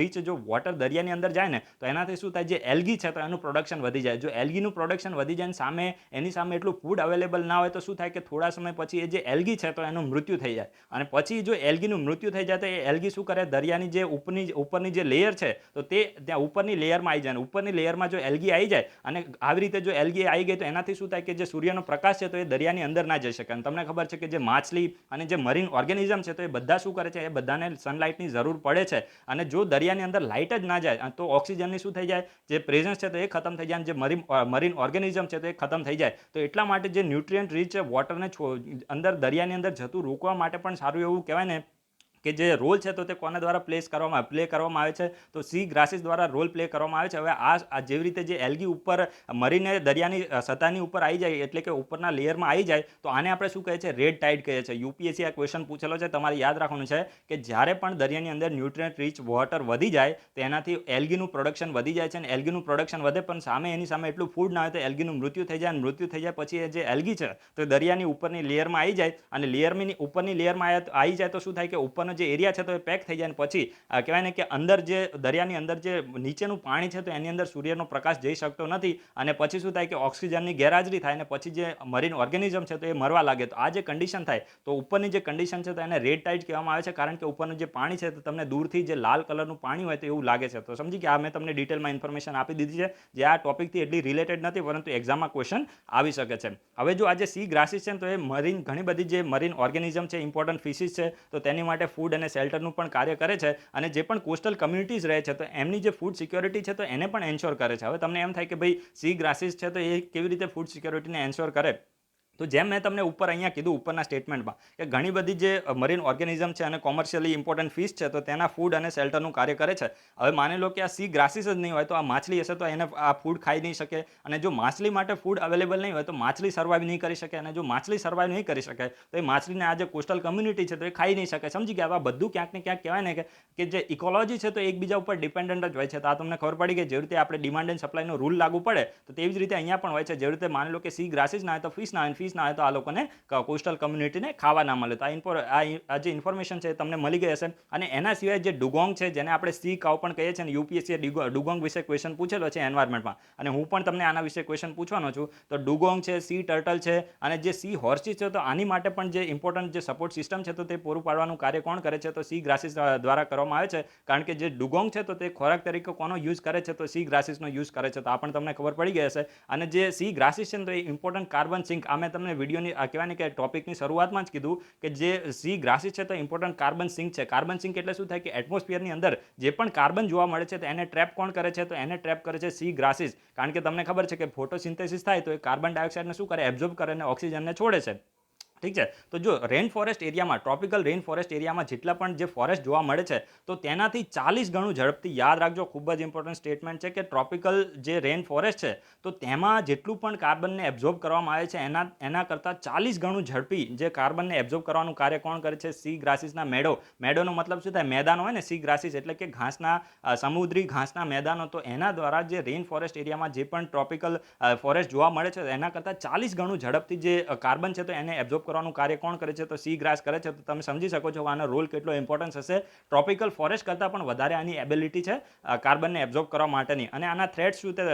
રીચ જો વોટર દરિયાની અંદર જાય ને તો એનાથી શું થાય? જે એલ્ગી છે તો એનું પ્રોડક્શન વધી જાય. જો એલ્ગીનું પ્રોડક્શન વધી જાય એની સામે એટલું ફૂડ અવેલેબલ ના હોય તો શું થાય? કે થોડા સમય પછી એ જે એલ્ગી છે તો એનું મૃત્યુ થઈ જાય. અને પછી જો એલ્ગીનું મૃત્યુ થઈ જાય તો એ એલ્ગી શું કરે? દરિયાની જે ઉપરની જે લેયર છે તો તે ત્યાં ઉપરની લેયરમાં આવી જાય. ઉપરની લેયરમાં જો એલ્ગી આવી જાય અને આવી રીતે જો એલ્ગી આવી ગઈ તો એનાથી શું થાય? કે જે સૂર્યનો પ્રકાશ છે તો એ દરિયાની અંદર ના જઈ શકે. અને તમને ખબર છે કે જે માછલી અને જે મરીન ઓર્ગેનિઝમ છે તો એ બધા શું કરે છે? એ બધાને સનલાઇટની જરૂર પડે છે. અને જો દરિયાની અંદર લાઇટ જ ના જાય તો ઓક્સિજનની શું થઈ જાય? જે પ્રેઝન્સ છે તો એ ખતમ થઈ જાય. અને જે મરીન ઓર્ગેનિઝમ છે તો એ ખતમ થઈ જાય. તો એટલા માટે જે ન્યુટ્રિયન્ટ રીચ વોટરને અંદર દરિયાની અંદર જતું રોકવા માટે પણ સારું એવું કહેવાય ને કે જે રોલ છે તો તે કોના દ્વારા પ્લે કરવામાં આવે છે? તો સી ગ્રાસીસ દ્વારા રોલ પ્લે કરવામાં આવે છે. હવે આ જેવી રીતે જે એલ્ગી ઉપર મરીને દરિયાની સતહની ઉપર આવી જાય, એટલે કે ઉપરના લેયરમાં આવી જાય, તો આને આપણે શું કહે છે? રેડ ટાઇડ કહે છે. યુપીએસસી આ ક્વેશ્ચન પૂછેલો છે, તમારે યાદ રાખવાનું છે કે જ્યારે પણ દરિયાની અંદર ન્યુટ્રિયન્ટ રીચ વોટર વધી જાય તો એનાથી એલ્ગીનું પ્રોડક્શન વધી જાય છે. અને એલ્ગીનું પ્રોડક્શન વધે પણ એની સામે એટલું ફૂડ ના હોય તો એલ્ગીનું મૃત્યુ થઈ જાય. અને મૃત્યુ થઈ જાય પછી એ જે એલ્ગી છે તો દરિયાની ઉપરની લેયરમાં આવી જાય. અને ઉપરની લેયરમાં આવી જાય તો શું થાય? કે ઉપરનો જે એરિયા છે તો એ પેક થઈ જાય. અને પછી કહેવાય ને કે અંદર જે દરિયાની અંદર જે નીચેનું પાણી છે તો એની અંદર સૂર્યનો પ્રકાશ જઈ શકતો નથી. અને પછી શું થાય? કે ઓક્સિજનની ગેરહાજરી થાય અને પછી જે મરીન ઓર્ગેનિઝમ છે તો એ મરવા લાગે. તો આ જે કન્ડિશન થાય તો ઉપરની જે કન્ડિશન છે તો એને રેડ ટાઇડ કહેવામાં આવે છે. કારણ કે ઉપરનું જે પાણી છે તો તમને દૂરથી જે લાલ કલરનું પાણી હોય તો એવું લાગે છે. તો સમજી ગયા? મેં તમને ડિટેલમાં ઇન્ફોર્મેશન આપી દીધી છે, જે આ ટોપિકથી એટલી રિલેટેડ નથી, પરંતુ એક્ઝામમાં ક્વેશ્ચન આવી શકે છે. હવે જો આ જે સી ગ્રાસીસ છે તો એ ઘણી બધી જે મરીન ઓર્ગેનિઝમ છે, ઇમ્પોર્ટન્ટ ફિશિસ છે, તો તેની માટે ફૂડ અને શેલ્ટરનું પણ કાર્ય કરે છે. અને જે પણ કોસ્ટલ કમ્યુનિટીઝ રહે છે તો એમની જે ફૂડ સિક્યોરિટી છે તો એને પણ એન્શ્યોર કરે છે. હવે તમને એમ થાય કે ભાઈ સી ગ્રાસીસ છે તો એ કેવી રીતે ફૂડ સિક્યોરિટીને એન્શ્યોર કરે? તો જેમ મેં તમને ઉપર અહીંયા કીધું ઉપરના સ્ટેટમેન્ટમાં કે ઘણી બધી જે મરીન ઓર્ગેનિઝમ છે અને કોમર્શિયલી ઇમ્પોર્ટન્ટ ફિશ છે તો તેના ફૂડ અને શેલ્ટરનું કાર્ય કરે છે. હવે માની લો કે આ સી ગ્રાસીસ જ નહીં હોય તો આ માછલી હશે તો એને આ ફૂડ ખાઈ નહીં શકે. અને જો માછલી માટે ફૂડ અવેલેબલ નહીં હોય તો માછલી સર્વાઈવ નહીં કરી શકે. અને જો માછલી સર્વાઈવ નહીં કરી શકે તો એ માછલીને આ જે કોસ્ટલ કમ્યુનિટી છે તો એ ખાઈ નહીં શકે. સમજી ગયા? આ બધું ક્યાંક ને ક્યાંક કહેવાય ને કે જે ઇકોલોજી છે તો એકબીજા ઉપર ડિપેન્ડન્ટ જ હોય છે. તો આ તમને ખબર પડી ગઈ. જેવી રીતે આપણે ડિમાન્ડ એન્ડ સપ્લાયનો રૂલ લાગુ પડે તો તેવી જ રીતે અહીંયા પણ હોય છે. જેવી રીતે માની લો કે સી ગ્રાસીસ ના હોય તો ફિશ ના હોય, ફિશ ના હોય તો આ લોકોને કોસ્ટલ કમ્યુનિટીને ખાવા ના મળે. તો આ જે ઇન્ફોર્મેશન છે તમને મળી ગઈ હશે. અને એના સિવાય જે ડુગોંગ છે, જેને આપણે સી કાઉ પણ કહીએ છીએ, અને યુપીએસસી ડુગોંગ વિશે ક્વેશ્ચન પૂછેલો છે એન્વાયરમેન્ટમાં, અને હું પણ તમને આના વિશે ક્વેશ્ચન પૂછવાનો છું. તો ડુગોંગ છે, સી ટર્ટલ છે, અને જે સી હોર્સીસ છે તો આની માટે પણ જે ઇમ્પોર્ટન્ટ જે સપોર્ટ સિસ્ટમ છે તો તે પૂરું પાડવાનું કાર્ય કોણ કરે છે? તો સી ગ્રાસીસ દ્વારા કરવામાં આવે છે. કારણ કે જે ડુગોંગ છે તો તે ખોરાક તરીકે કોનો યુઝ કરે છે? તો સી ગ્રાસીસનો યુઝ કરે છે. તો આ પણ તમને ખબર પડી ગઈ હશે. અને જે સી ગ્રાસીસ છે તો એ ઇમ્પોર્ટન્ટ કાર્બન સિંક, આ મેં મેં તમને વિડીયોની કહેવાય ને કે ટોપિકની શરૂઆતમાં જ કીધું કે જે સી ગ્રાસીસ છે તો ઇમ્પોર્ટન્ટ કાર્બન સિંક છે. કાર્બન સિંક એટલે શું થાય કે એટમોસ્ફિયરની અંદર જે પણ કાર્બન જોવા મળે છે તો એને ટ્રેપ કોણ કરે છે? તો એને ટ્રેપ કરે છે સી ગ્રાસીસ. કારણ કે તમને ખબર છે કે ફોટોસિન્થેસિસ થાય તો એ કાર્બન ડાયોક્સાઇડને શું કરે? એબ્ઝોર્બ કરે અને ઓક્સિજનને છોડે છે. ઠીક છે. તો જો રેન ફોરેસ્ટ એરિયામાં, ટ્રોપિકલ રેન ફોરેસ્ટ એરિયામાં જેટલા પણ જે ફોરેસ્ટ જોવા મળે છે તો તેનાથી 40 ગણું ઝડપથી, યાદ રાખજો, ખૂબ જ ઇમ્પોર્ટન્ટ સ્ટેટમેન્ટ છે કે ટ્રોપિકલ જે રેન ફોરેસ્ટ છે તો તેમાં જેટલું પણ કાર્બનને એબ્ઝોર્બ કરવામાં આવે છે એના કરતાં 40 ગણું ઝડપી જે કાર્બનને એબ્ઝોર્બ કરવાનું કાર્ય કોણ કરે છે? સી ગ્રાસીસના મેડો. મેડોનો મતલબ શું થાય? મેદાનો હોય ને, સી ગ્રાસીસ એટલે કે ઘાસના, સમુદ્રી ઘાસના મેદાનો. તો એના દ્વારા જે રેન ફોરેસ્ટ એરિયામાં જે પણ ટ્રોપિકલ ફોરેસ્ટ જોવા મળે છે એના કરતાં 40 ગણું ઝડપથી જે કાર્બન છે તો એને એબ્ઝોર્બ કરવાનું કાર્ય કોણ કરે છે? તો સી ગ્રાસ કરે છે. તો તમે સમજી શકો છો કે આનો રોલ કેટલો ઇમ્પોર્ટન્સ હશે. ટ્રોપિકલ ફોરેસ્ટ કરતાં પણ વધારે આની એબિલિટી છે કાર્બનને એબ્ઝોર્બ કરવા માટેની. અને આના થ્રેટ્સ શું છે?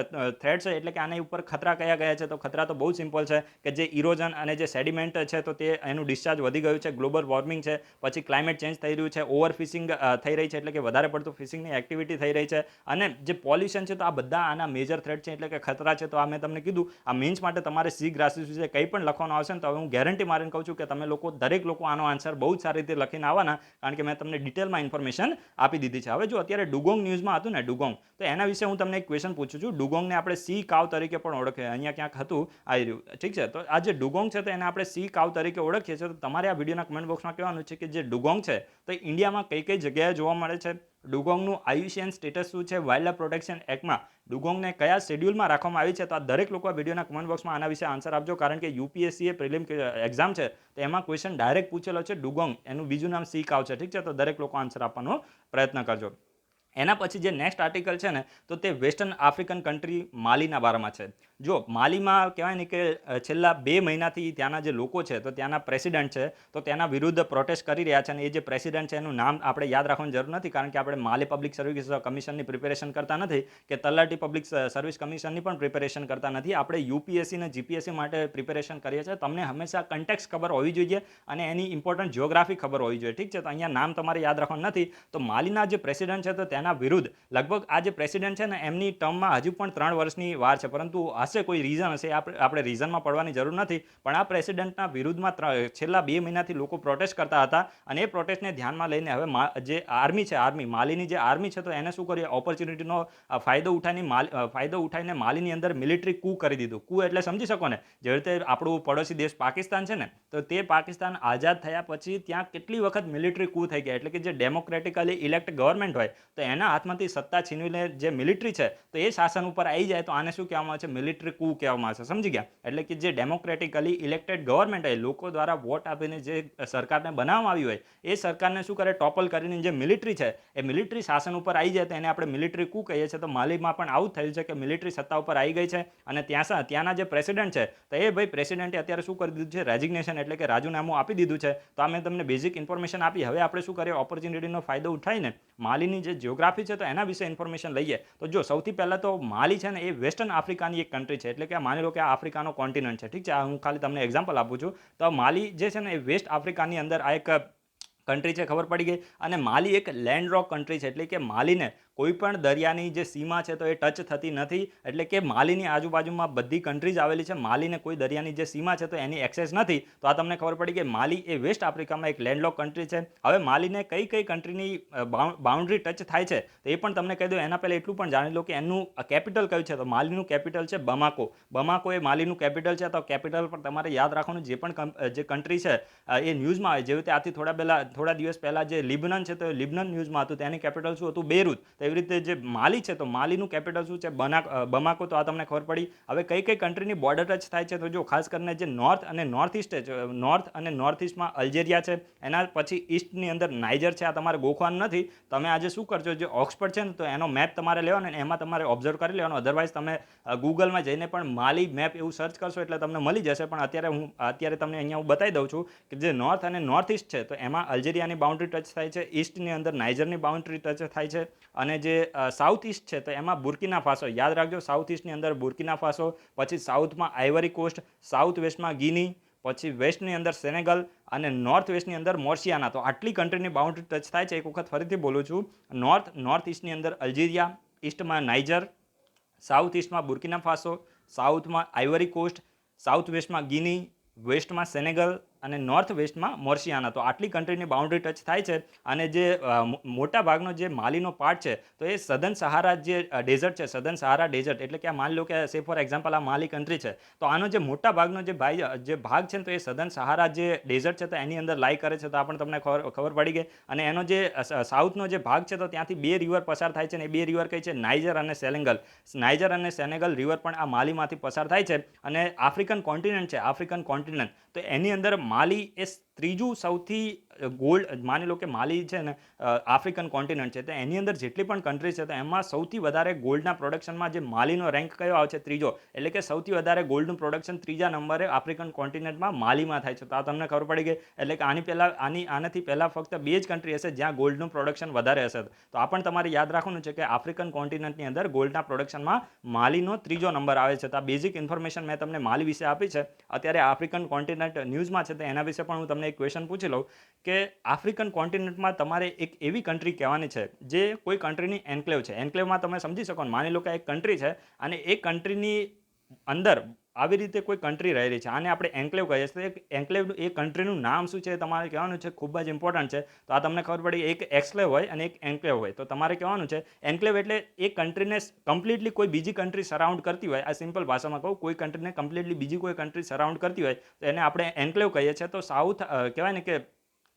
થ્રેટ્સ એટલે કે આની ઉપર ખતરા કયા છે? તો ખતરા તો બહુ સિમ્પલ છે કે જે ઇરોઝન અને જે સેડિમેન્ટ છે તો તે એનું ડિસ્ચાર્જ વધી ગયું છે, ગ્લોબલ વોર્મિંગ છે, પછી ક્લાઇમેટ ચેન્જ થઈ રહ્યું છે, ઓવર ફિશિંગ થઈ રહી છે એટલે કે વધારે પડતું ફિશિંગની એક્ટિવિટી થઈ રહી છે, અને જે પોલ્યુશન છે તો આ બધા આના મેજર થ્રેટ છે એટલે કે ખતરા છે. તો આ મેં તમને કીધું, આ મીન્સ માટે તમારે સી ગ્રાસીસ વિશે કંઈ પણ લખવાનું આવશે ને તો હવે હું ગેરંટી મારીને કહું છું કે તમે લોકો, દરેક લોકો આનો આન્સર બહુ જ સારી રીતે લખીને આવવાના, કારણ કે મેં તમને ડિટેલમાં ઇન્ફોર્મેશન આપી દીધી છે. હવે જો અત્યારે ડુગોંગ ન્યૂઝમાં હતું ને, ડુગોંગ, તો એના વિશે હું તમને એક ક્વેશ્ચન પૂછું છું. ડુગોંગને આપણે સી કાવ તરીકે પણ ઓળખે, અહીંયા ક્યાંક હતું આવી રહ્યું, ઠીક છે. તો આ જે ડુગોંગ છે તો એને આપણે સી કાવ તરીકે ઓળખીએ છીએ. તો તમારે આ વિડીયોના કમેન્ટ બોક્સમાં કહેવાનું છે કે જે ડુગોંગ છે તો ઇન્ડિયામાં કઈ કઈ જગ્યાએ જોવા મળે છે, ડુગોંગનું આયુશિયન સ્ટેટસ શું છે, વાઇલ્ડ લાઇફ પ્રોટેક્શન એક્ટમાં ડુગોંગને કયા શેડ્યુલમાં રાખવામાં આવી છે. તો આ દરેક લોકો આ વિડીયોના કમેન્ટ બોક્સમાં આના વિશે આન્સર આપજો, કારણ કે યુપીએસસી પ્રિલિમ એક્ઝામ છે તો એમાં ક્વેશ્ચન ડાયરેક્ટ પૂછેલો છે ડુગોંગ, એનું બીજું નામ સી કાવ છે. ઠીક છે. તો દરેક લોકો આન્સર આપવાનો પ્રયત્ન કરજો. એના પછી જે નેક્સ્ટ આર્ટિકલ છે ને તો તે વેસ્ટર્ન આફ્રિકન કન્ટ્રી માલીના બારામાં છે. જો માલીમાં કહેવાય ને કે છેલ્લા 2 મહિનાથી ત્યાંના જે લોકો છે તો ત્યાંના પ્રેસિડેન્ટ છે તો તેના વિરુદ્ધ પ્રોટેસ્ટ કરી રહ્યા છે. અને એ જે પ્રેસિડેન્ટ છે એનું નામ આપણે યાદ રાખવાની જરૂર નથી, કારણ કે આપણે માલી પબ્લિક સર્વિસ કમિશનની પ્રિપેરેશન કરતા નથી કે તલાટી પબ્લિક સર્વિસ કમિશનની પણ પ્રિપેરેશન કરતા નથી. આપણે યુપીએસસી અને જીપીએસસી માટે પ્રિપેરેશન કરીએ છીએ. તમને હંમેશા કન્ટેક્સ ખબર હોવી જોઈએ અને એની ઇમ્પોર્ટન્ટ જિયોગ્રાફી ખબર હોવી જોઈએ. ઠીક છે. તો અહીંયા નામ તમારે યાદ રાખવાનું નથી. તો માલીના જે પ્રેસિડેન્ટ છે તો તેના વિરુદ્ધ લગભગ આ જે પ્રેસિડેન્ટ છે ને એમની ટર્મમાં હજુ પણ 3 વર્ષની વાર છે, પરંતુ હશે કોઈ રીઝન હશે, આપણે રીઝનમાં પડવાની જરૂર નથી. પણ આ પ્રેસિડેન્ટના વિરુદ્ધમાં છેલ્લા 2 મહિનાથી લોકો પ્રોટેસ્ટ કરતા હતા અને એ પ્રોટેસ્ટને ધ્યાનમાં લઈને હવે જે આર્મી છે, માલીની જે આર્મી છે તો એને શું કર્યું? ઓપોર્ચ્યુનિટીનો ફાયદો ઉઠાવીને માલીની અંદર મિલિટરી કૂ કરી દીધું. કૂ એટલે સમજી શકો ને, જે રીતે આપણું પડોશી દેશ પાકિસ્તાન છે ને, તો તે પાકિસ્તાન આઝાદ થયા પછી ત્યાં કેટલી વખત મિલિટરી કૂ થઈ ગયા. એટલે કે જે ડેમોક્રેટિકલી ઇલેક્ટ ગવર્મેન્ટ હોય તો એના હાથમાંથી સત્તા છીનવીને જે મિલિટરી છે તો એ શાસન ઉપર આવી જાય તો આને શું કહેવામાં આવે છે? મિલિટરી કૂ કહેવામાં આવે છે. સમજી ગયા? એટલે કે જે ડેમોક્રેટિકલી ઇલેક્ટેડ ગવર્મેન્ટ હોય, લોકો દ્વારા વોટ આપીને જે સરકારને બનાવવામાં આવી હોય, એ સરકારને શું કરે? ટોપલ કરીને જે મિલિટરી છે એ મિલિટરી શાસન ઉપર આવી જાય તો એને આપણે મિલિટરી કૂ કહીએ છીએ. તો માલીમાં પણ આવું થયું છે કે મિલિટરી સત્તા ઉપર આવી ગઈ છે અને ત્યાંના જે પ્રેસિડેન્ટ છે તો એ ભાઈ પ્રેસિડેન્ટે અત્યારે શું કરી દીધું છે? રેઝિગ્નેશન એટલે કે રાજીનામું આપી દીધું છે. તો આ મેં તમને બેઝિક ઇન્ફોર્મેશન આપી. હવે આપણે શું કરીએ? ઓપોર્ચ્યુનિટીનો ફાયદો ઉઠાવીને માલીની જે જિયોગ્રાફી છે તો એના વિશે ઇન્ફોર્મેશન લઈએ. તો જો સૌથી પહેલાં તો માલી છે ને એ વેસ્ટર્ન આફ્રિકાની એક કન્ટ્રી છે. એટલે કે માની લો કે આ આફ્રિકાનો કોન્ટિનેન્ટ છે. ઠીક છે. હું ખાલી તમને એક્ઝામ્પલ આપું છું. તો માલી જે છે ને એ વેસ્ટ આફ્રિકાની અંદર આ એક કન્ટ્રી છે, ખબર પડી ગઈ. અને માલી એક લેન્ડ રોક કન્ટ્રી છે, એટલે કે માલીને કોઈ પણ દરિયાની જે સીમા છે તો એ ટચ થતી નથી. એટલે કે માલીની આજુબાજુમાં બધી કન્ટ્રીઝ આવેલી છે, માલીને કોઈ દરિયાની જે સીમા છે તો એની એક્સેસ નથી. તો આ તમને ખબર પડી કે માલી એ વેસ્ટ આફ્રિકામાં એક લેન્ડલોક કન્ટ્રી છે. હવે માલીને કઈ કઈ કન્ટ્રીની બાઉન્ડ્રી ટચ થાય છે તો એ પણ તમને કહી દઉં. એના પહેલાં એટલું પણ જાણી લો કે એનું કેપિટલ કયું છે. તો માલીનું કેપિટલ છે બમાકો. બમાકો એ માલીનું કેપિટલ છે. તો કેપિટલ પર તમારે યાદ રાખવાનું, જે પણ જે કન્ટ્રી છે એ ન્યૂઝમાં આવે. જેવી રીતે આથી થોડા દિવસ પહેલાં જે લિબનન છે તો લિબનન ન્યૂઝમાં હતું, તેની કેપિટલ શું હતું? બેરુત. એવી રીતે જે માલી છે તો માલીનું કેપિટલ શું છે? બમાકો. તો આ તમને ખબર પડી. હવે કઈ કઈ કન્ટ્રીની બોર્ડર ટચ થાય છે? તો જો ખાસ કરીને જે નોર્થ અને નોર્થ ઇસ્ટ છે, નોર્થ અને નોર્થ ઇસ્ટમાં અલ્જેરિયા છે, એના પછી ઈસ્ટની અંદર નાઇજર છે. આ તમારે ગોખવાનું નથી. તમે આજે શું કરજો? જે ઓક્સફર્ડ છે ને તો એનો મેપ તમારે લેવાનો ને એમાં તમારે ઓબ્ઝર્વ કરી લેવાનો. અધરવાઇઝ તમે ગૂગલમાં જઈને પણ માલી મેપ એવું સર્ચ કરશો એટલે તમને મળી જશે. પણ અત્યારે તમને અહીંયા હું બતાવી દઉં છું કે જે નોર્થ અને નોર્થ ઇસ્ટ છે તો એમાં અલ્જેરિયાની બાઉન્ડ્રી ટચ થાય છે, ઈસ્ટની અંદર નાઇજરની બાઉન્ડ્રી ટચ થાય છે, અને જે સાઉથ ઇસ્ટ છે તો એમાં બુર્કિના ફાસો. યાદ રાખજો, સાઉથ ઇસ્ટની અંદર બુર્કિના ફાસો, પછી સાઉથમાં આઇવરી કોસ્ટ, સાઉથ વેસ્ટમાં ગિની, પછી વેસ્ટની અંદર સેનેગલ અને નોર્થ વેસ્ટની અંદર મોર્સિયાના. તો આટલી કન્ટ્રીની બાઉન્ડ્રી ટચ થાય છે. એક વખત ફરીથી બોલું છું. નોર્થ ઇસ્ટની અંદર અલ્જેરિયા, ઈસ્ટમાં નાઇજર, સાઉથ ઇસ્ટમાં બુર્કિના ફાસો, સાઉથમાં આઇવરી કોસ્ટ, સાઉથ વેસ્ટમાં ગિની, વેસ્ટમાં સેનેગલ અને નોર્થ વેસ્ટમાં મોર્શિયાના. તો આટલી કન્ટ્રીની બાઉન્ડ્રી ટચ થાય છે. અને જે મોટા ભાગનો જે માલીનો પાર્ટ છે તો એ સદન સહારા જે ડેઝર્ટ છે, સદન સહારા ડેઝર્ટ, એટલે કે આ માની લો કે સે ફોર એક્ઝામ્પલ આ માલી કન્ટ્રી છે, તો આનો જે મોટા ભાગનો જે ભાગ છે તો એ સદન સહારા જે ડેઝર્ટ છે તો એની અંદર લાઈ કરે છે. તો આ પણ તમને ખબર પડી ગઈ. અને એનો જે સાઉથનો જે ભાગ છે તો ત્યાંથી 2 રિવર પસાર થાય છે, અને એ 2 રિવર કઈ છે, નાઇજર અને સેનેગલ. નાઇજર અને સેનેગલ રિવર પણ આ માલીમાંથી પસાર થાય છે. અને આફ્રિકન કોન્ટિનેન્ટ છે, આફ્રિકન કોન્ટિનેન્ટ, તો એની અંદર માલી એ ત્રીજું સૌથી ગોલ્ડ, માની લો કે માલી છે ને આફ્રિકન કોન્ટિનેન્ટ છે, તો એની અંદર જેટલી પણ કન્ટ્રી છે તો એમાં સૌથી વધારે ગોલ્ડના પ્રોડક્શનમાં જે માલીનો રેન્ક કયો આવે છે, ત્રીજો. એટલે કે સૌથી વધારે ગોલ્ડનું પ્રોડક્શન ત્રીજા નંબરે આફ્રિકન કોન્ટિનેન્ટમાં માલીમાં થાય છે. તો આ તમને ખબર પડી ગઈ. એટલે કે આનાથી પહેલાં ફક્ત 2 જ કન્ટ્રી હશે જ્યાં ગોલ્ડનું પ્રોડક્શન વધારે હશે. તો આ પણ તમારે યાદ રાખવાનું છે કે આફ્રિકન કોન્ટિનેન્ટની અંદર ગોલ્ડના પ્રોડક્શનમાં માલીનો ત્રીજો નંબર આવે છે. તો આ બેઝિક ઇન્ફોર્મેશન મેં તમને માલી વિશે આપી છે. અત્યારે આફ્રિકન કોન્ટિનેન્ટ ન્યૂઝમાં છે તો એના વિશે પણ હું તમને એક ક્વેશ્ચન પૂછી લઉં કે આફ્રિકન કોન્ટિનેન્ટમાં તમારે એક એવી કન્ટ્રી કહેવાની છે જે કોઈ કન્ટ્રીની એન્ક્લેવ છે. એન્ક્લેવમાં તમે સમજી શકો ને, માની લો કે એક કન્ટ્રી છે અને એ કન્ટ્રીની અંદર આવી રીતે કોઈ કન્ટ્રી રહેલી છે, આને આપણે એન્ક્લેવ કહીએ છીએ. તો એન્ક્લેવ એ કન્ટ્રીનું નામ શું છે તમારે કહેવાનું છે, ખૂબ જ ઇમ્પોર્ટન્ટ છે. તો આ તમને ખબર પડી, એક એક્સક્લેવ હોય અને એક એન્ક્લેવ હોય. તો તમારે કહેવાનું છે એન્ક્લેવ એટલે એ કન્ટ્રીને કમ્પ્લીટલી કોઈ બીજી કન્ટ્રી સરાઉન્ડ કરતી હોય. આ સિમ્પલ ભાષામાં કહું, કોઈ કન્ટ્રીને કમ્પ્લીટલી બીજી કોઈ કન્ટ્રી સરાઉન્ડ કરતી હોય તો એને આપણે એન્ક્લેવ કહીએ છીએ. તો સાઉથ કહેવાય ને કે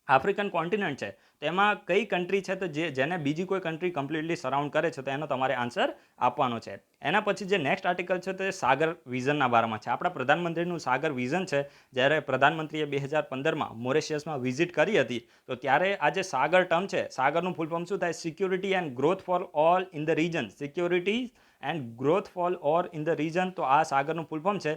આફ્રિકન કોન્ટિનેન્ટ છે, તેમાં કઈ કન્ટ્રી છે તો જેને બીજી કોઈ કન્ટ્રી કમ્પ્લીટલી સરાઉન્ડ કરે છે, તો એનો તમારે આન્સર આપવાનો છે. એના પછી જે નેક્સ્ટ આર્ટિકલ છે તે સાગર વિઝનના બારામાં છે. આપણા પ્રધાનમંત્રીનું સાગર વિઝન છે. જ્યારે પ્રધાનમંત્રીએ 2015માં મોરેશિયસમાં વિઝિટ કરી હતી તો ત્યારે આ જે સાગર ટર્મ છે, સાગરનું ફૂલ ફોર્મ શું થાય, security and growth for all in the region. Security and growth for all in the region, તો આ સાગરનું ફૂલ ફોર્મ છે.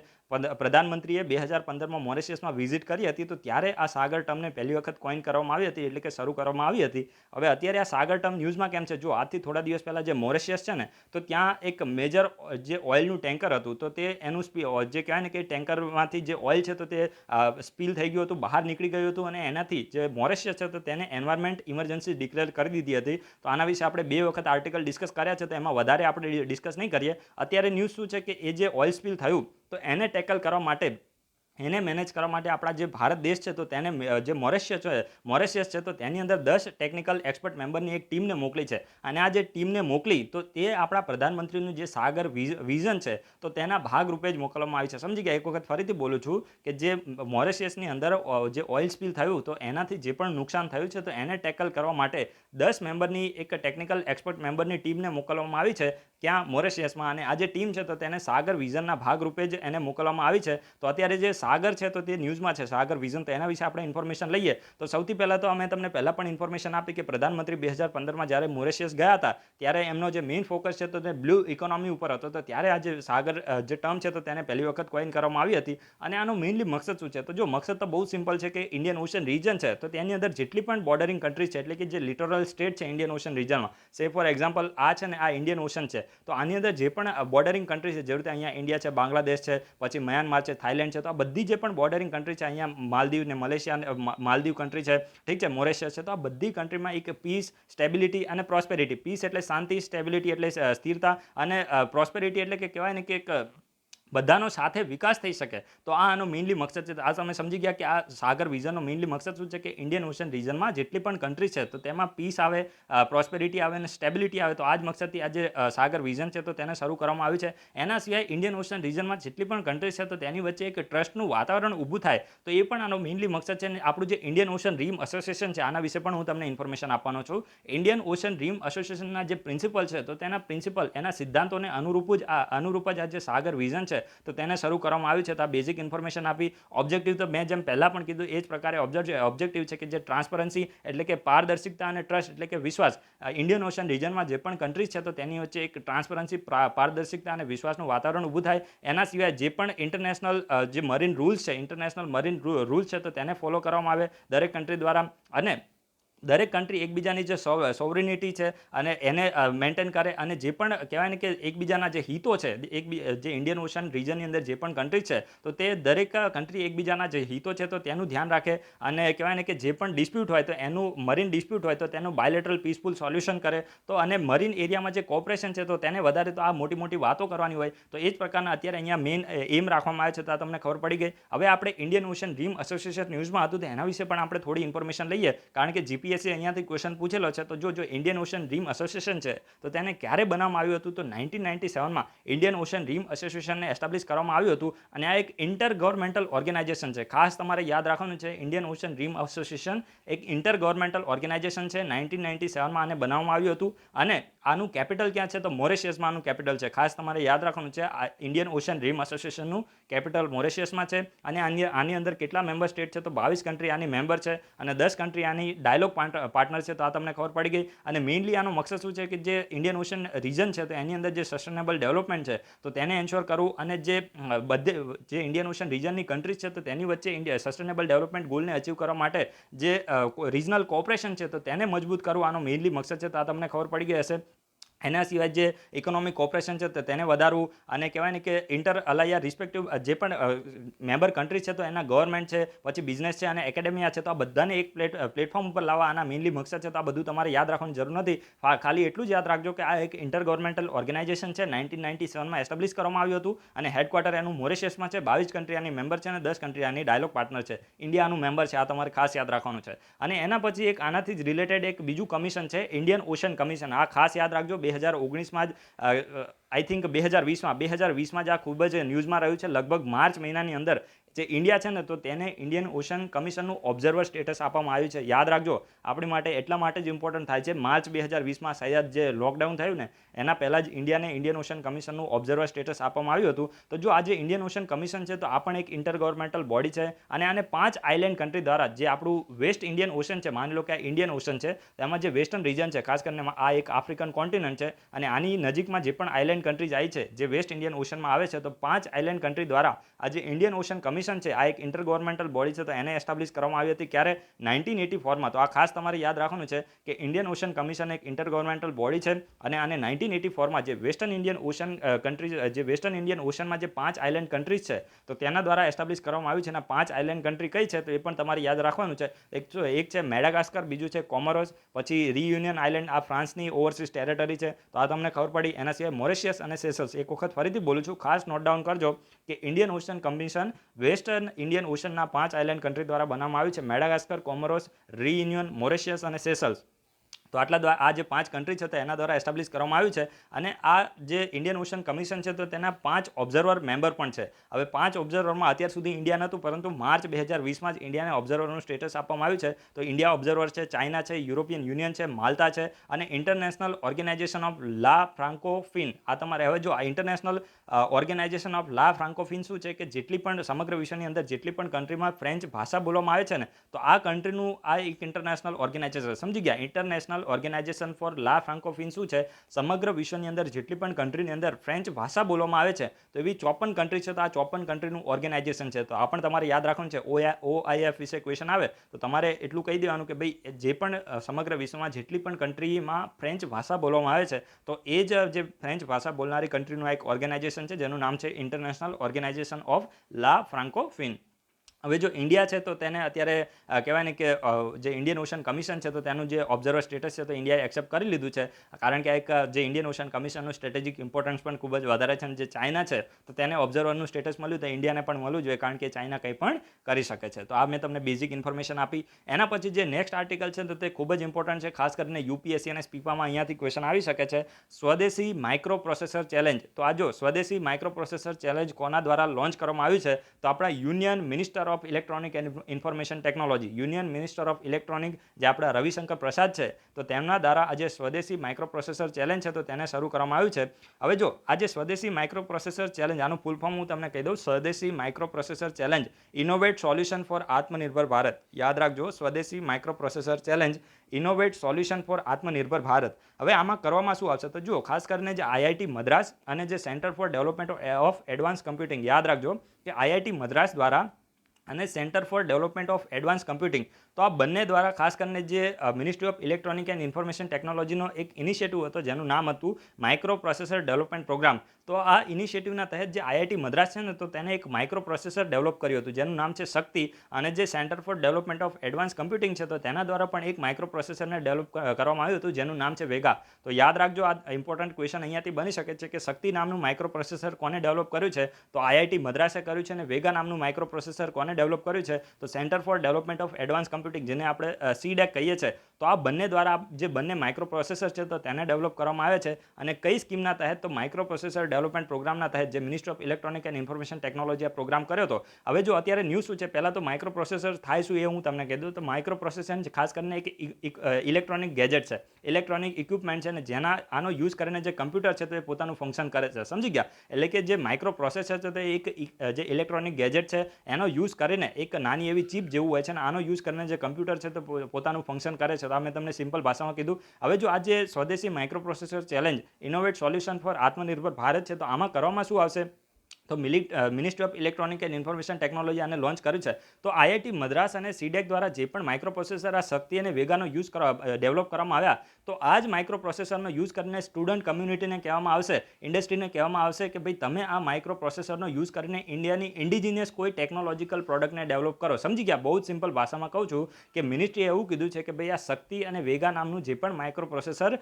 પ્રધાનમંત્રીએ 2015માં મોરેશિયસમાં વિઝિટ કરી હતી તો ત્યારે આ સાગર ટર્મને પહેલી વખત કોઈન કરવામાં આવી હતી, એટલે કે શરૂ કરવામાં આવી હતી. હવે અત્યારે આ સાગર ટર્મ ન્યૂઝમાં કેમ છે, જો આજથી થોડા દિવસ પહેલાં જે મોરેશિયસ છે ને, તો ત્યાં એક મેજર જે ઓઇલનું ટેન્કર હતું તો તે એનું જે કહેવાય ને કે ટેન્કરમાંથી જે ઓઇલ છે તો તે સ્પીલ થઈ ગયું હતું, બહાર નીકળી ગયું હતું, અને એનાથી જે મોરેશિયસ છે તો તેને એન્વાયરમેન્ટ ઇમરજન્સી ડિક્લેર કરી દીધી હતી. તો આના વિશે આપણે 2 વખત આર્ટિકલ ડિસ્કસ કર્યા છે, તો એમાં વધારે આપણે ડિસ્કસ નહીં કરીએ. અત્યારે ન્યૂઝ શું છે કે એ જે ઓઇલ સ્પીલ થયું તો એને ટેકલ કરવા માટે, એને મેનેજ કરવા માટે આપણા જે ભારત દેશ છે તો તેને જે મોરેશિયસ છે તો તેની અંદર 10 ટેકનિકલ એક્સપર્ટ મેમ્બરની એક ટીમને મોકલી છે. અને આ જે ટીમને મોકલી તો તે આપણા પ્રધાનમંત્રીનું જે સાગર વિઝન છે તો તેના ભાગરૂપે જ મોકલવામાં આવી છે. સમજી ગયા? એક વખત ફરીથી બોલું છું કે જે મોરેશિયસની અંદર જે ઓઇલ સ્પીલ થયું તો એનાથી જે પણ નુકસાન થયું છે તો એને ટેકલ કરવા માટે 10 મેમ્બરની એક ટેકનિકલ એક્સપર્ટ મેમ્બરની ટીમને મોકલવામાં આવી છે ક્યાં, મોરેશિયસમાં. અને આ જે ટીમ છે તો તેને સાગર વિઝનના ભાગરૂપે જ એને મોકલવામાં આવી છે. તો અત્યારે જે સાગર છે તો તે ન્યૂઝમાં છે, સાગર વિઝન. તો એના વિશે આપણે ઇન્ફોર્મેશન લઈએ તો સૌથી પહેલાં તો અમે તમને પહેલાં પણ ઇન્ફોર્મેશન આપી કે પ્રધાનમંત્રી 2015માં જ્યારે મોરેશિયસ ગયા હતા ત્યારે એમનો જે મેઇન ફોકસ છે તો તે બ્લુ ઇકોનોમી ઉપર હતો. તો ત્યારે આ જે સાગર જે ટર્મ છે તો તેને પહેલી વખત કોઈન કરવામાં આવી હતી. અને આનો મેઇનલી મકસદ શું છે, તો જો મકસદ તો બહુ સિમ્પલ છે કે ઇન્ડિયન ઓશન રીજન છે તો તેની અંદર જેટલી પણ બોર્ડરિંગ કન્ટ્રી છે, એટલે કે જે લિટોરલ સ્ટેટ છે ઇન્ડિયન ઓશન રીજનમાં, સે ફોર એક્ઝામ્પલ આ છે ને આ ઇન્ડિયન ઓશન છે, તો આની અંદર જે પણ બોર્ડરિંગ કન્ટ્રી છે, જેવી રીતે અહીંયા ઇન્ડિયા છે, બાંગ્લાદેશ છે, પછી મ્યાનમાર છે, થાઇલેન્ડ છે, તો આ બધી જે પણ બોર્ડરિંગ કન્ટ્રી છે, અહીંયા માલદીવ ને મલેશિયા, માલદીવ કન્ટ્રી છે, ઠીક છે, મોરેશિયસ છે, તો આ બધી કન્ટ્રીમાં એક પીસ, સ્ટેબિલિટી અને પ્રોસ્પેરિટી. પીસ એટલે શાંતિ, સ્ટેબિલિટી એટલે સ્થિરતા, અને પ્રોસ્પેરિટી એટલે કે કહેવાય ને કે એક બધાનો સાથે વિકાસ થઈ શકે. તો આ આનો મેઇનલી મકસદ છે. આ તમે સમજી ગયા કે આ સાગર વિઝનનો મેઇનલી મકસદ શું છે કે ઇન્ડિયન ઓશન રીજનમાં જેટલી પણ કન્ટ્રી છે તો તેમાં પીસ આવે, પ્રોસ્પેરિટી આવે અને સ્ટેબિલિટી આવે. તો આ જ મકસદથી આ જે સાગર વિઝન છે તો તેને શરૂ કરવામાં આવ્યું છે. એના સિવાય ઇન્ડિયન ઓશન રીજનમાં જેટલી પણ કન્ટ્રી છે તો તેની વચ્ચે એક ટ્રસ્ટનું વાતાવરણ ઊભું થાય, તો એ પણ આનો મેઇનલી મકસદ છે. અને આપણું જે ઇન્ડિયન ઓશન રીમ એસોસિએશન છે આના વિશે પણ હું તમને ઇન્ફોર્મેશન આપવાનો છું. ઇન્ડિયન ઓશન રીમ એસોસિએશનના જે પ્રિન્સિપલ છે તો તેના પ્રિન્સિપલ, એના સિદ્ધાંતોને અનુરૂપ જ આ જે સાગર વિઝન છે તો તેને શરૂ કરવામાં આવ્યું છે. તો આ બેઝિક ઇન્ફોર્મેશન આપી. ઓબ્જેક્ટિવ તો મેં જેમ પહેલાં પણ કીધું એ જ પ્રકારે ઓબ્જેક્ટિવ છે કે જે ટ્રાન્સપરન્સી એટલે કે પારદર્શિકતા અને ટ્રસ્ટ એટલે કે વિશ્વાસ, ઇન્ડિયન ઓશન રીજનમાં જે પણ કન્ટ્રીઝ છે તો તેની વચ્ચે એક ટ્રાન્સપરન્સી, પારદર્શિકતા અને વિશ્વાસનું વાતાવરણ ઊભું થાય. એના સિવાય જે પણ ઇન્ટરનેશનલ જે મરીન રૂલ્સ છે, ઇન્ટરનેશનલ મરીન રૂલ્સ છે તો તેને ફોલો કરવામાં આવે દરેક કન્ટ્રી દ્વારા. અને દરેક કન્ટ્રી એકબીજાની જે સોવરિનિટી છે અને એને મેન્ટેન કરે, અને જે પણ કહેવાય ને કે એકબીજાના જે હિતો છે, જે ઇન્ડિયન ઓશન રિજનની અંદર જે પણ કન્ટ્રી છે તો તે દરેક કન્ટ્રી એકબીજાના જે હિતો છે તો તેનું ધ્યાન રાખે, અને કહેવાય ને કે જે પણ ડિસ્પ્યુટ હોય તો એનું મરીન ડિસ્પ્યુટ હોય તો તેનું બાયલેટરલ પીસફુલ સોલ્યુશન કરે. તો અને મરીન એરિયામાં જે કોઓપરેશન છે તો તેને વધારે તો આ મોટી મોટી વાતો કરવાની હોય, તો એ જ પ્રકારના અત્યારે અહીંયા મેઇન એમ રાખવામાં આવે છે. તો આ તમને ખબર પડી ગઈ. હવે આપણે ઇન્ડિયન ઓશન રીમ એસોસિએશન ન્યૂઝમાં હતું તો એના વિશે પણ આપણે થોડી ઇન્ફોર્મેશન લઈએ, કારણ કે જીપીએસસી અહીંયાથી ક્વેશ્ચન પૂછેલો છે. તો જો ઇન્ડિયન ઓશન રીમ એસોસિએશન છે તો તેને ક્યારે બનાવવામાં આવ્યું હતું? તો 1997માં ઇન્ડિયન ઓશન રીમ એસોસિએશનને એસ્ટાબ્લિશ કરવામાં આવ્યું હતું, અને આ એક ઇન્ટર ગવર્મેન્ટલ ઓર્ગેનાઇઝેશન છે. ખાસ તમારે યાદ રાખવાનું છે, ઇન્ડિયન ઓશન રીમ એસોસિએશન એક ઇન્ટર ગવર્મેન્ટલ ઓર્ગેનાઇઝેશન છે. 1997માં આને બનાવવામાં આવ્યું હતું, અને આનું કેપિટલ ક્યાં છે? તો મોરેશિયસમાં આનું કેપિટલ છે. ખાસ તમારે યાદ રાખવાનું છે, ઇન્ડિયન ઓશન રીમ એસોસિએશનનું કેપિટલ મોરેશિયસમાં છે. અને આની અંદર કેટલા મેમ્બર સ્ટેટ છે? તો 22 કન્ટ્રી આની મેમ્બર છે, અને 10 કન્ટ્રી આની ડાયલોગ પાર્ટનર છે. તો આ તમને ખબર પડી ગઈ. અને મેઇનલી આનો મકસદ શું છે કે જે ઇન્ડિયન ઓશન રીજન છે તો એની અંદર જે સસ્ટેનેબલ ડેવલપમેન્ટ છે તો તેને એન્શ્યોર કરવું, અને જે ઇન્ડિયન ઓશન રીજનની કન્ટ્રીઝ છે તો તેની વચ્ચે સસ્ટેનેબલ ડેવલપમેન્ટ ગોલને અચીવ કરવા માટે જે રિજનલ કોઓપરેશન છે તો તેને મજબૂત કરવું આનો મેઇનલી મકસદ છે. તો આ તમને ખબર પડી ગઈ હશે. એના સિવાય જે ઇકોનોમિક કોઓપરેશન છે તો તેને વધારવું, અને કહેવાય ને કે ઇન્ટર અલાયા રિસ્પેક્ટિવ જે પણ મેમ્બર કન્ટ્રી છે તો એના ગવર્મેન્ટ છે, પછી બિઝનેસ છે અને એકેડેમિયા છે, તો આ બધાને એક પ્લેટફોર્મ ઉપર લાવવા આના મેઇનલી મકસદ છે. તો આ બધું તમારે યાદ રાખવાની જરૂર નથી. ખાલી એટલું જ યાદ રાખજો કે આ એક ઇન્ટર ગવર્મેન્ટલ ઓર્ગેનાઇઝેશન છે. 1997માં એસ્ટાબ્લિશ કરવામાં આવ્યું હતું, અને હેડક્વાર્ટર એનું મોરેશિયસમાં છે. 22 કન્ટ્રી આની મેમ્બર છે, અને 10 કન્ટ્રી આની ડાયલોગ પાર્ટનર છે. ઇન્ડિયાનું મેમ્બર છે. આ તમારે ખાસ યાદ રાખવાનું છે. અને એના પછી એક આનાથી જ રિલેટેડ એક બીજું કમિશન છે, ઇન્ડિયન ઓશન કમિશન. આ ખાસ યાદ રાખજો. 2019માં જ આઈ થિંક 2020માં જ આ ખૂબ જ ન્યૂઝમાં રહ્યું છે. લગભગ માર્ચ મહિનાની અંદર જે ઇન્ડિયા છે ને તો તેને ઇન્ડિયન ઓશન કમિશનનું ઓબ્ઝર્વર સ્ટેટસ આપવામાં આવ્યું છે. યાદ રાખજો, આપણી માટે એટલા માટે જ ઇમ્પોર્ટન્ટ થાય છે. માર્ચ 2020માં શાયદ જે લોકડાઉન થયું ને એના પહેલાં જ ઇન્ડિયાને ઇન્ડિયન ઓશન કમિશનનું ઓબ્ઝર્વર સ્ટેટસ આપવામાં આવ્યું હતું. તો જો આ જે ઇન્ડિયન ઓશન કમિશન છે તો આ પણ એક ઇન્ટર ગવર્મેન્ટલ બોડી છે, અને આને 5 આઇલેન્ડ કન્ટ્રી દ્વારા, જે આપણું વેસ્ટ ઇન્ડિયન ઓશન છે, માની લો કે આ ઇન્ડિયન ઓશન છે, તેમાં જે વેસ્ટર્ન રીજન છે, ખાસ કરીને આ એક આફ્રિકન કોન્ટિનન્ટ છે, અને આની નજીકમાં જે પણ આઇલેન્ડ કન્ટ્રીઝ આવી છે જે વેસ્ટ ઇન્ડિયન ઓશનમાં આવે છે, તો 5 આઇલેન્ડ કન્ટ્રી દ્વારા આ જે ઇન્ડિયન ઓશન કમિશન છે આ એક ઇન્ટર ગવર્મેન્ટલ બોડી છે તો એને એસ્ટાબ્લિશ કરવામાં આવી હતી. ક્યારે? 1984માં. તો આ ખાસ તમારે યાદ રાખવાનું છે કે ઇન્ડિયન ઓશન કમિશન એક ઇન્ટર ગવર્મેન્ટલ બોડી છે, અને આને 1984માં જે વેસ્ટર્ન ઇન્ડિયન ઓશન કન્ટ્રીઝ, જે વેસ્ટર્ન ઇન્ડિયન ઓશનમાં જે 5 આઇલેન્ડ કન્ટ્રીઝ છે તો તેના દ્વારા એસ્ટાબ્લિશ કરવામાં આવ્યું છે. અને 5 આઇલેન્ડ કન્ટ્રી કઈ છે તો એ પણ તમારે યાદ રાખવાનું છે. એક છે મેડાગાસ્કર, બીજું છે કોમોરોસ, પછી રીયુનિયન આઇલેન્ડ, આ ફ્રાન્સની ઓવરસીઝ ટેરેટરી છે. તો આ તમને ખબર પડી. એના સિવાય મોરેશિયસ અને સેશલ્સ. એક વખત ફરીથી બોલું છું, ખાસ નોટ ડાઉન કરજો કે Indian Ocean Commission western Indian ઓશનના 5 આઇલેન્ડ કન્ટ્રી દ્વારા બનાવવામાં આવ્યું છે: મેડાગાસ્કર, કોમોરોસ, રીયુનિયન, મોરેશિયસ અને સેશલ્સ. તો આટલા આ જે 5 કન્ટ્રી છે તો એના દ્વારા એસ્ટાબ્લિશ કરવામાં આવ્યું છે. અને આ જે ઇન્ડિયન ઓશન કમિશન છે તો તેના 5 ઓબ્ઝર્વર મેમ્બર પણ છે. હવે 5 ઓબ્ઝર્વરમાં અત્યાર સુધી ઇન્ડિયા નહોતું, પરંતુ માર્ચ 2020માં જ ઇન્ડિયાને ઓબ્ઝર્વરનું સ્ટેટસ આપવામાં આવ્યું છે. તો ઇન્ડિયા ઓબ્ઝર્વર છે, ચાઇના છે, યુરોપિયન યુનિયન છે, માલ્ટા છે, અને ઇન્ટરનેશનલ ઓર્ગેનાઇઝેશન ઓફ લા ફ્રાન્કોફિન. આ તમારે હવે જો આ ઇન્ટરનેશનલ ઓર્ગેનાઇઝેશન ઓફ લા ફ્રાન્કોફિન શું છે કે જેટલી પણ સમગ્ર વિશ્વની અંદર જેટલી પણ કન્ટ્રીમાં ફ્રેન્ચ ભાષા બોલવામાં આવે છે ને, તો આ કન્ટ્રીનું આ એક ઇન્ટરનેશનલ ઓર્ગેનાઇઝેશન, સમજી ગયા? ઇન્ટરનેશનલ ઓર્ગેનાઇઝેશન ફોર લા ફ્રાન્કોફિન શું છે? સમગ્ર વિશ્વની અંદર જેટલી પણ કન્ટ્રીની અંદર ફ્રેન્ચ ભાષા બોલવામાં આવે છે તો એવી 54 કન્ટ્રી છે. તો આ 54 કન્ટ્રીનું ઓર્ગેનાઇઝેશન છે. તો આ પણ તમારે યાદ રાખવાનું છે. OIF વિશે ક્વેશ્ચન આવે તો તમારે એટલું કહી દેવાનું કે ભાઈ જે પણ સમગ્ર વિશ્વમાં જેટલી પણ કન્ટ્રીમાં ફ્રેન્ચ ભાષા બોલવામાં આવે છે તો એ જ જે ફ્રેન્ચ ભાષા બોલનારી કન્ટ્રીનું એક ઓર્ગેનાઇઝેશન છે જેનું નામ છે ઇન્ટરનેશનલ ઓર્ગેનાઇઝેશન ઓફ લા ફ્રાન્કોફિન. હવે જો ઇન્ડિયા છે તો તેને અત્યારે કહેવાય ને કે જે ઇન્ડિયન ઓશન કમિશન છે તો તેનું જે ઓબ્ઝર્વર સ્ટેટસ છે તો ઇન્ડિયાએ એક્સેપ્ટ કરી લીધું છે, કારણ કે એક જે ઇન્ડિયન ઓશન કમિશનનું સ્ટ્રેટેજિક ઇમ્પોર્ટન્સ પણ ખૂબ જ વધારે છે. અને જે ચાઇના છે તો તેને ઓબ્ઝર્વરનું સ્ટેટસ મળ્યું, તો ઇન્ડિયાને પણ મળવું જોઈએ, કારણ કે ચાઇના કંઈ પણ કરી શકે છે. તો આ મેં તમને બેઝિક ઇન્ફોર્મેશન આપી. એના પછી જે નેક્સ્ટ આર્ટિકલ છે તો તે ખૂબ જ ઇમ્પોર્ટન્ટ છે, ખાસ કરીને યુપીએસસી અને સ્પીપામાં અહીંયાથી ક્વેશ્ચન આવી શકે છે. સ્વદેશી માઇક્રો પ્રોસેસર ચેલેન્જ. તો આ જો સ્વદેશી માઇક્રો પ્રોસેસર ચેલેન્જ કોના દ્વારા લોન્ચ કરવામાં આવ્યું છે? તો આપણા union minister of electronic and information technology, union minister of electronic, જે આપણા રવિશંકર પ્રસાદ છે, તો તેમના દ્વારા આજે સ્વદેશી માઇક્રો પ્રોસેસર ચેલેન્જ છે તો તેને શરૂ કરવામાં આવ્યું છે. હવે જો આજે સ્વદેશી માઇક્રો પ્રોસેસર ચેલેન્જ, આનું ફૂલ ફોર્મ હું તમને કહી દઉં: સ્વદેશી micro processor challenge innovate solution four આત્મનિર્ભર ભારત. યાદ રાખજો, સ્વદેશી micro processor challenge innovate solution four આત્મનિર્ભર ભારત. હવે આમાં કરવામાં શું આવશે? તો જુઓ, ખાસ કરીને જે આઈઆઈટી મદ્રાસ અને જે centre for development of advance computing, યાદ રાખજો કે આઈઆઈટી મદ્રાસ દ્વારા અને centre for development of advance computing, તો આ બંને દ્વારા ખાસ કરીને જે ministry of electronic and information ટેકનોલોજીનો એક ઇનિશિયેટિવ હતો જેનું નામ હતું માઇક્રો પ્રોસેસર ડેવલપમેન્ટ પ્રોગ્રામ. તો આ ઇનિશિયેટિવના તહેત જે આઈઆઈટી મદ્રાસ છે ને તો તેને એક માઇક્રો પ્રોસેસર ડેવલપ કર્યું હતું જેનું નામ છે શક્તિ, અને જે centre for development of advance computing છે તો તેના દ્વારા પણ એક માઇક્રો પ્રોસેસરને ડેવલપ કરવામાં આવ્યું હતું જેનું નામ છે વેગા. તો યાદ રાખજો, આ ઇમ્પોર્ટન્ટ ક્વેશ્ચન અહીંયાથી બની શકે છે કે શક્તિ નામનું માઇક્રો પ્રોસેસર કોને ડેવલપ કર્યું છે, તો આઈઆઈટી મદ્રાસે કર્યું છે, અને વેગા નામનું માઇક્રો પ્રોસેસર કોને ડેવલપ કર્યું છે, તો centre for development of advance computing જેને આપણે સીડેક કહીએ છીએ. તો આ બંને દ્વારા જે બંને માઇક્રો પ્રોસેસર છે તો તેને ડેવલપ કરવામાં આવે છે, અને કઈ સ્કીમના તહેત, તો માઇક્રો પ્રોસેસર ડેવલપમેન્ટ પ્રોગ્રામના તહેત જે ministry of electronic and information technology આ પ્રોગ્રામ કર્યો હતો. હવે જો અત્યારે ન્યૂઝ શું છે, પહેલાં તો માઇક્રો પ્રોસેસર થાય શું એ હું તમને કહી દઉં. તો માઇક્રો પ્રોસેસર ખાસ કરીને એક ઇલેક્ટ્રોનિક ગેજેટ છે, ઇલેક્ટ્રોનિક ઇક્વિપમેન્ટ છે, અને જેના આનો યુઝ કરીને જે કમ્પ્યુટર છે તો એ પોતાનું ફંક્શન કરે છે. સમજી ગયા? એટલે કે જે માઇક્રો પ્રોસેસર છે તો એક જે ઇલેક્ટ્રોનિક ગેજેટ છે એનો યુઝ કરીને એક નાની એવી ચીપ જેવું હોય છે, અને આનો યુઝ કરીને જે કમ્પ્યુટર છે તો પોતાનું ફંક્શન કરે છે. તો આ મેં તમને સિમ્પલ ભાષામાં કીધું. હવે જો આ જે સ્વદેશી micro processor challenge innovate solution four આત્મનિર્ભર ભારત છે, તો આમાં કરવામાં શું આવશે, તો ministry of electronic and information technology આને લોન્ચ કર્યું છે. તો આઈઆઈટી મદ્રાસ અને સીડેક દ્વારા જે પણ માઇક્રો પ્રોસેસર આ શક્તિ અને વેગાનો યુઝ ડેવલપ કરવામાં આવ્યા, તો આ જ માઇક્રો પ્રોસેસરનો યુઝ કરીને સ્ટુડન્ટ કમ્યુનિટીને કહેવામાં આવશે, ઇન્ડસ્ટ્રીને કહેવામાં આવશે કે ભાઈ તમે આ માઇક્રો પ્રોસેસરનો યુઝ કરીને ઇન્ડિયાની ઇન્ડિજિનિયસ કોઈ ટેકનોલોજીકલ પ્રોડક્ટને ડેવલપ કરો. સમજી ગયા? બહુ જ સિમ્પલ ભાષામાં કહું છું કે મિનિસ્ટ્રીએ એવું કીધું છે કે ભાઈ આ શક્તિ અને વેગા નામનું જે પણ માઇક્રો પ્રોસેસર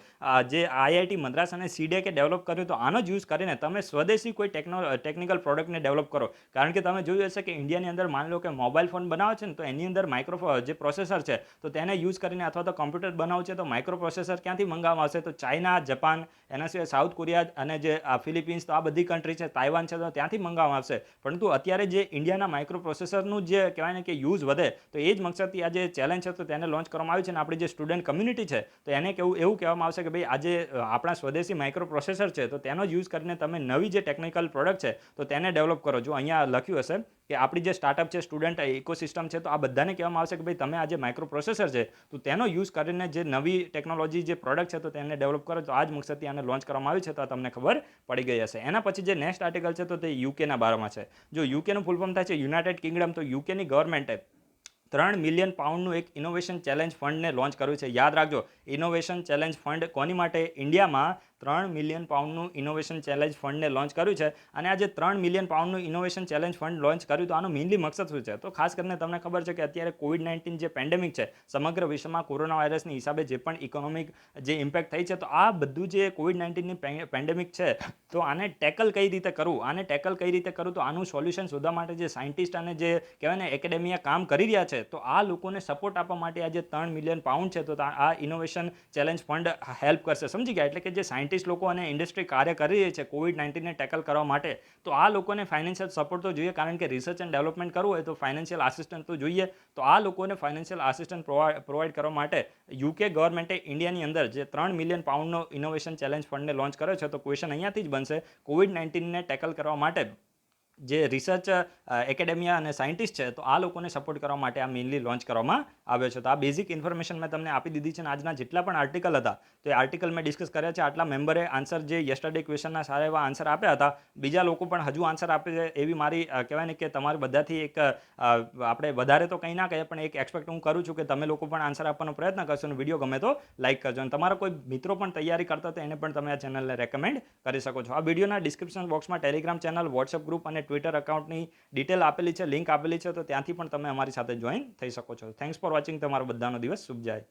જે આઈઆઈટી મદ્રાસ અને સીડેકે ડેવલપ કર્યું, તો આનો જ યુઝ કરીને તમે સ્વદેશી કોઈ ટેકનિકલ પ્રોડક્ટને ડેવલપ કરો. કારણ કે તમે જોયું હશે કે ઇન્ડિયાની અંદર માની લો કે મોબાઈલ ફોન બનાવે છે ને, તો એની અંદર માઇક્રો જે પ્રોસેસર છે તો તેને યુઝ કરીને, અથવા તો કોમ્પ્યુટર બનાવવું છે તો માઇક્રો પ્રોસેસર ક્યાંથી મંગાવવામાં આવશે, તો ચાઇના, જાપાન, એના સિવાય સાઉથ કોરિયા અને જે ફિલિપિન્સ, તો આ બધી કન્ટ્રી છે, તાઇવાન છે, તો ત્યાંથી મંગાવવામાં આવશે. પરંતુ અત્યારે જે ઇન્ડિયાના માઇક્રો પ્રોસેસરનું જે કહેવાય ને કે યુઝ વધે, તો એ જ મકસદથી આ જે ચેલેન્જ છે તો તેને લોન્ચ કરવામાં આવ્યું છે. અને આપણી જે સ્ટુડન્ટ કમ્યુનિટી છે તો એને એવું કહેવામાં આવશે કે ભાઈ આજે આપણા સ્વદેશી માઇક્રો પ્રોસેસર છે તો તેનો યુઝ કરીને તમે નવી જે ટેકનિકલ પ્રોડક્ટ છે તો તેને ડેવલપ કરો. જો અહીંયા લખ્યું હશે કે આપણી જે સ્ટાર્ટઅપ છે, સ્ટુડન્ટ ઇકોસિસ્ટમ છે, તો આ બધાને કહેવામાં આવશે કે ભાઈ તમે આ જે માઇક્રો પ્રોસેસર છે તો તેનો યુઝ કરીને જે નવી ટેકનોલોજી જે પ્રોડક્ટ છે તો તેને ડેવલપ કરો. તો આ જ મકસદથી આને લોન્ચ કરવામાં આવ્યું છે, તો તમને ખબર પડી ગઈ હશે. એના પછી જે નેક્સ્ટ આર્ટિકલ છે તો તે યુકેના બારામાં છે. જો યુકેનું ફૂલ ફોર્મ થાય છે યુનાઇટેડ કિંગડમ, તો યુકેની ગવર્મેન્ટે 3 મિલિયન પાઉન્ડનું એક ઇનોવેશન ચેલેન્જ ફંડને લોન્ચ કર્યું છે. યાદ રાખજો, ઇનોવેશન ચેલેન્જ ફંડ કોની માટે? ઇન્ડિયામાં 3 મિલિયન પાઉન્ડનું ઇનોવેશન ચેલેન્જ ફંડને લોન્ચ કર્યું છે. અને આ જે 3 મિલિયન પાઉન્ડનું ઇનોવેશન ચેલેન્જ ફંડ લોન્ચ કર્યું, તો આનો મેઇનલી મકસદ શું છે? તો ખાસ કરીને તમને ખબર છે કે અત્યારે કોવિડ-19 જે પેન્ડેમિક છે, સમગ્ર વિશ્વમાં કોરોના વાયરસની હિસાબે જે પણ ઇકોનોમિક જે ઇમ્પેક્ટ થઈ છે, તો આ બધું જે કોવિડ-19ની પેન્ડેમિક છે તો આને ટેકલ કઈ રીતે કરવું, તો આનું સોલ્યુશન શોધવા માટે જે સાયન્ટિસ્ટ અને જે કહેવાય ને એકેડેમિયા કામ કરી રહ્યા છે, તો આ લોકોને સપોર્ટ આપવા માટે આ જે 3 મિલિયન પાઉન્ડ છે તો આ ઇનોવેશન ચેલેન્જ ફંડ હેલ્પ કરશે. સમજી ગયા? એટલે કે જે સાયન્ટિસ્ટ લોકો અને ઇન્ડસ્ટ્રી કાર્ય કરી રહી છે કોવિડ-19ને ટેકલ કરવા માટે, તો આ લોકોને ફાઇનાન્શિયલ સપોર્ટ તો જોઈએ, કારણ કે રિસર્ચ એન્ડ ડેવલપમેન્ટ કરવું હોય તો ફાઇનાન્શિયલ આસિસ્ટન્ટ તો જોઈએ. તો આ લોકોને ફાઇનાન્શિયલ આસિસ્ટન્ટ પ્રોવાઈડ કરવા માટે યુકે ગવર્મેન્ટે ઇન્ડિયાની અંદર જે 3 મિલિયન પાઉન્ડનો ઇનોવેશન ચેલેન્જ ફંડને લોન્ચ કર્યો છે. તો ક્વેશ્ચન અહીંયાથી જ બનશે, કોવિડ-19ને ટેકલ કરવા માટે જે રિસર્ચ એકેડેમિયા અને સાયન્ટિસ્ટ છે તો આ લોકોને સપોર્ટ કરવા માટે આ મેઇનલી લોન્ચ કરવામાં આવ્યો છે. તો આ બેઝિક ઇન્ફોર્મેશન મેં તમને આપી દીધી છે. અને આજના જેટલા પણ આર્ટિકલ હતા તો એ આર્ટિકલ મેં ડિસ્કસ કર્યા છે. આટલા મેમ્બરે આન્સર જે યસ્ટરડે ક્વેશ્ચનના સારા એવા આન્સર આપ્યા હતા. બીજા લોકો પણ હજુ આન્સર આપે છે એવી મારી કહેવાય ને કે તમારે બધાથી એક આપણે વધારે તો કંઈ ના કહીએ પણ એક એક્સપેક્ટ હું કરું છું કે તમે લોકો પણ આન્સર આપવાનો પ્રયત્ન કરશો, અને વિડીયો ગમે તો લાઇક કરજો. અને તમારા કોઈ મિત્રો પણ તૈયારી કરતા તો એને પણ તમે આ ચેનલને રેકમેન્ડ કરી શકો છો. આ વિડીયોના ડિસ્ક્રિપ્શન બોક્સમાં ટેલિગ્રામ ચેનલ, વોટ્સએપ ગ્રુપ અને ટ્વિટર એકાઉન્ટની ડિટેલ આપેલી છે, લિંક આપેલી છે, તો ત્યાંથી પણ તમે અમારી સાથે જોઈન થઈ શકો છો. Thanks for watching. તમારો બધાનો દિવસ શુભ જાય.